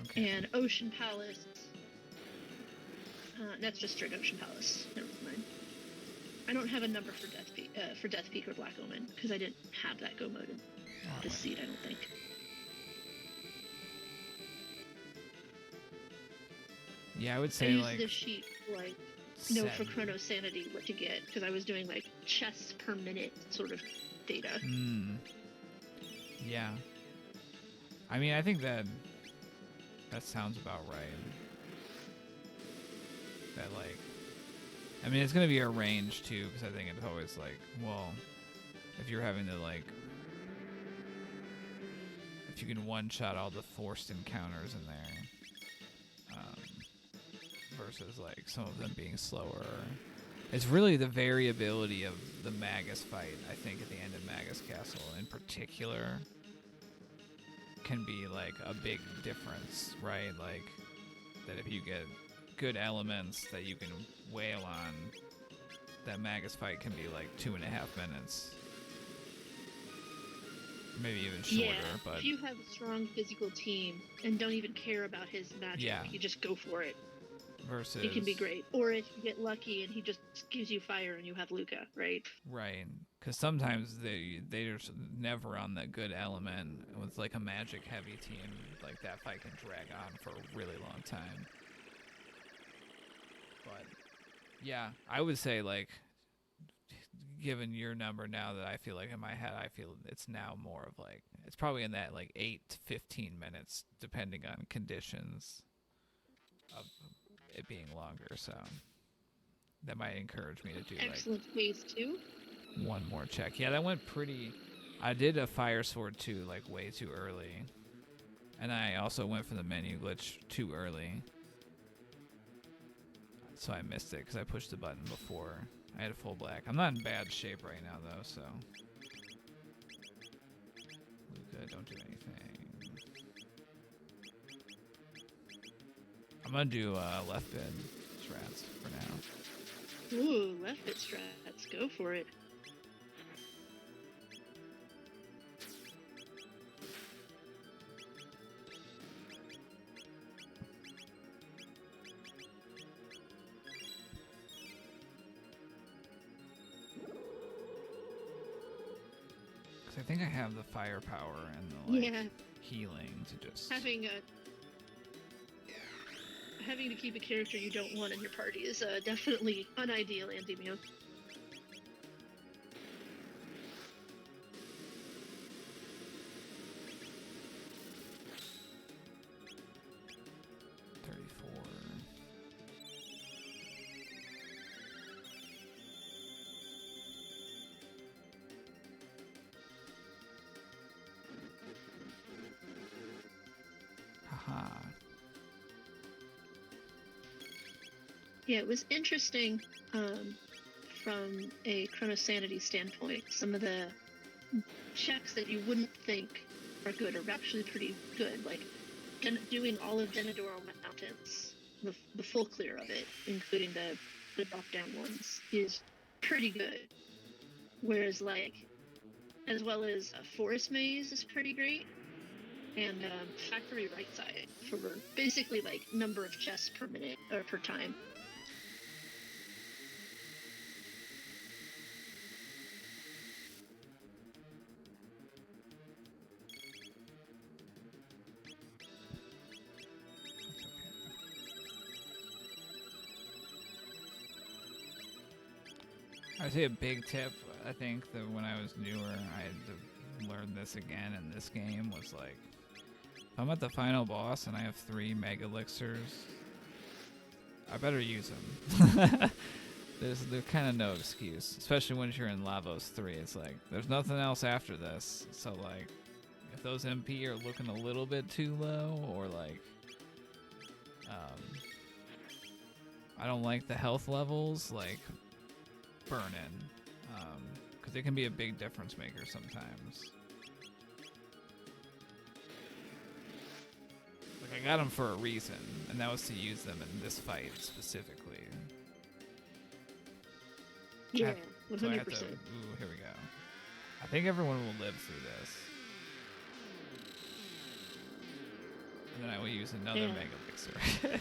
Okay. And Ocean Palace, that's just straight Ocean Palace. Never mind. I don't have a number for Death Peak or Black Omen because I didn't have that go mode in this seed, I don't think. Yeah, I would I say used like this sheet like know for Chrono Sanity what to get, because I was doing like chests per minute sort of data. Yeah. I mean, I think that sounds about right. That, like, I mean, it's going to be a range, too, because I think it's always, like, well, if you're having to, like, if you can one-shot all the forced encounters in there, versus, like, some of them being slower. It's really the variability of the Magus fight, I think, at the end of Magus Castle in particular can be, like, a big difference, right? Like, that if you get good elements that you can wail on, that Magus fight can be, like, 2.5 minutes. Maybe even shorter, but... if you have a strong physical team and don't even care about his magic, you just go for it. Versus... It can be great. Or if you get lucky and he just gives you fire and you have Luca, right? Right. Because sometimes they're never on the good element. With, like, a magic-heavy team, like, that fight can drag on for a really long time. But, yeah, I would say, like, given your number now that I feel like in my head, I feel it's now more of, like, it's probably in that, like, 8 to 15 minutes, depending on conditions of it being longer, so that might encourage me to do excellent phase 2. One more check. Yeah, that went pretty... I did a fire sword too, like, way too early. And I also went for the menu glitch too early. So I missed it because I pushed the button before I had a full black. I'm not in bad shape right now though, so... Luca, don't do anything. I'm gonna do left bid strats for now. Ooh, left bit strats. Go for it. Because I think I have the firepower and the, like, healing to just... Having to keep a character you don't want in your party is definitely unideal, Andemio. Yeah, it was interesting from a chronosanity standpoint. Some of the checks that you wouldn't think are good are actually pretty good. Like doing all of Denadoro Mountains, the full clear of it, including the drop-down ones, is pretty good. Whereas, like, as well as a Forest Maze is pretty great. And Factory Right Side for basically, like, number of chests per minute, or per time. I'd say a big tip, I think, that when I was newer, I had to learn this again in this game, was like, if I'm at the final boss and I have 3 Mega Elixirs, I better use them. There's kind of no excuse, especially when you're in Lavos 3. It's like, there's nothing else after this, so, like, if those MP are looking a little bit too low, or, like, I don't like the health levels, like, burn in, because it can be a big difference maker sometimes. Like, I got them for a reason, and that was to use them in this fight specifically. Yeah, 100%. So I have to, ooh, here we go. I think everyone will live through this. And then I will use another Mega Elixir.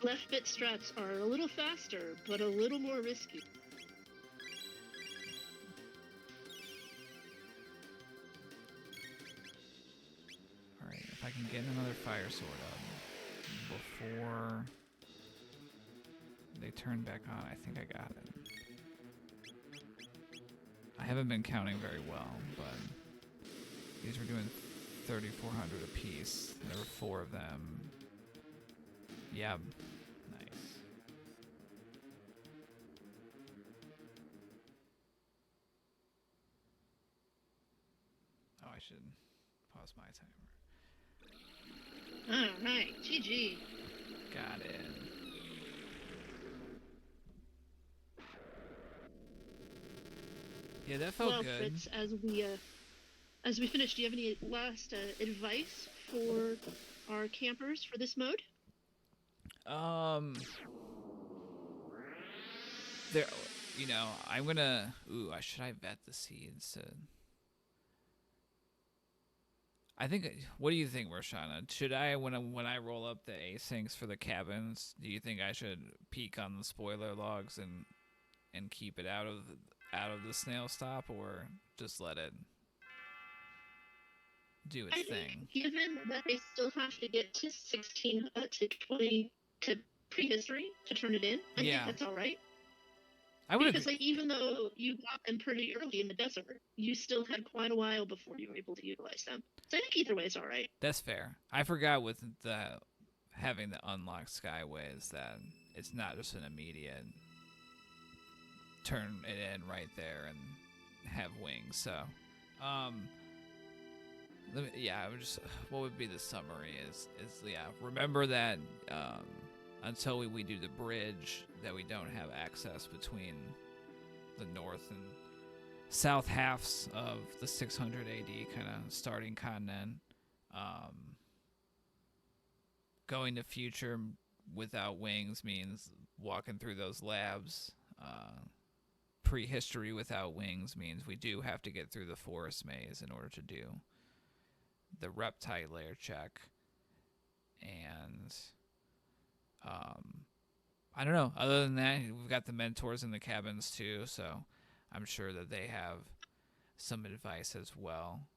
Left bit strats are a little faster, but a little more risky. Alright, if I can get another fire sword up before they turn back on? I think I got it. I haven't been counting very well, but these were doing 3,400 apiece. There were 4 of them. Yeah, nice. Oh, I should pause my timer. All right, GG. Got it. Yeah, that felt Well, good. Fritz, as we finish, do you have any last advice for our campers for this mode? There, you know, I'm gonna. Ooh, should I vet the seeds? I think. What do you think, Roshana? Should I, when I roll up the asyncs for the cabins, do you think I should peek on the spoiler logs and keep it out of the snail stop, or just let it do its thing? Given that they still have to get to 16 to 20 to prehistory to turn it in, I think that's all right. I would because, like, even though you got them pretty early in the desert, you still had quite a while before you were able to utilize them. So I think either way is all right. That's fair. I forgot with the having the unlocked skyways that it's not just an immediate turn it in right there and have wings. So, what would be the summary? Is remember that until we do the bridge, that we don't have access between the north and south halves of the 600 AD kind of starting continent. Going to future without wings means walking through those labs. Prehistory without wings means we do have to get through the forest maze in order to do the reptile layer check. And I don't know. Other than that, we've got the mentors in the cabins too, so I'm sure that they have some advice as well.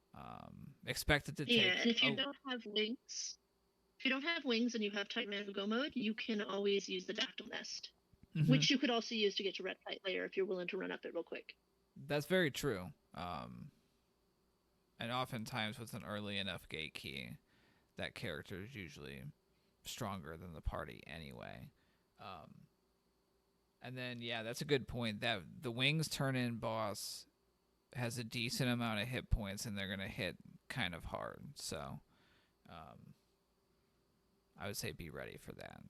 Expect it to take. Yeah, and if you don't have wings and you have tight man go mode, you can always use the dactyl nest, which you could also use to get to reptile layer if you're willing to run up it real quick. That's very true. And oftentimes with an early enough gate key, that character is usually stronger than the party anyway. And then, yeah, that's a good point. That the wings turn in boss has a decent amount of hit points, and they're going to hit kind of hard. So I would say be ready for that.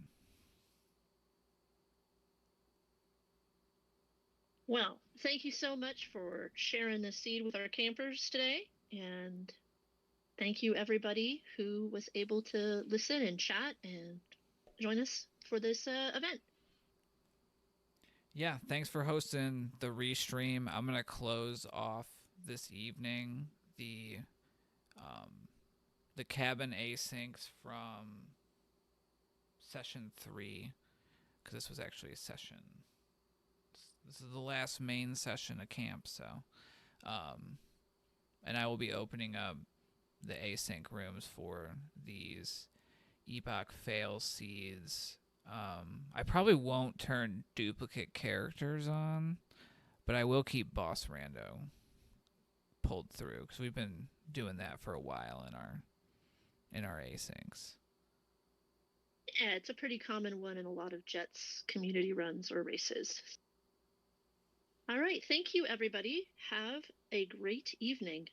Well, thank you so much for sharing this seed with our campers today. And thank you, everybody who was able to listen and chat and join us for this event. Yeah, thanks for hosting the restream. I'm going to close off this evening the cabin asyncs from session 3, because this was actually a session. This is the last main session of camp, so and I will be opening up the async rooms for these Epoch fail seeds. I probably won't turn duplicate characters on, but I will keep boss rando pulled through, because we've been doing that for a while in our asyncs. Yeah, it's a pretty common one in a lot of Jets community runs or races. All right, thank you, everybody. Have a great evening.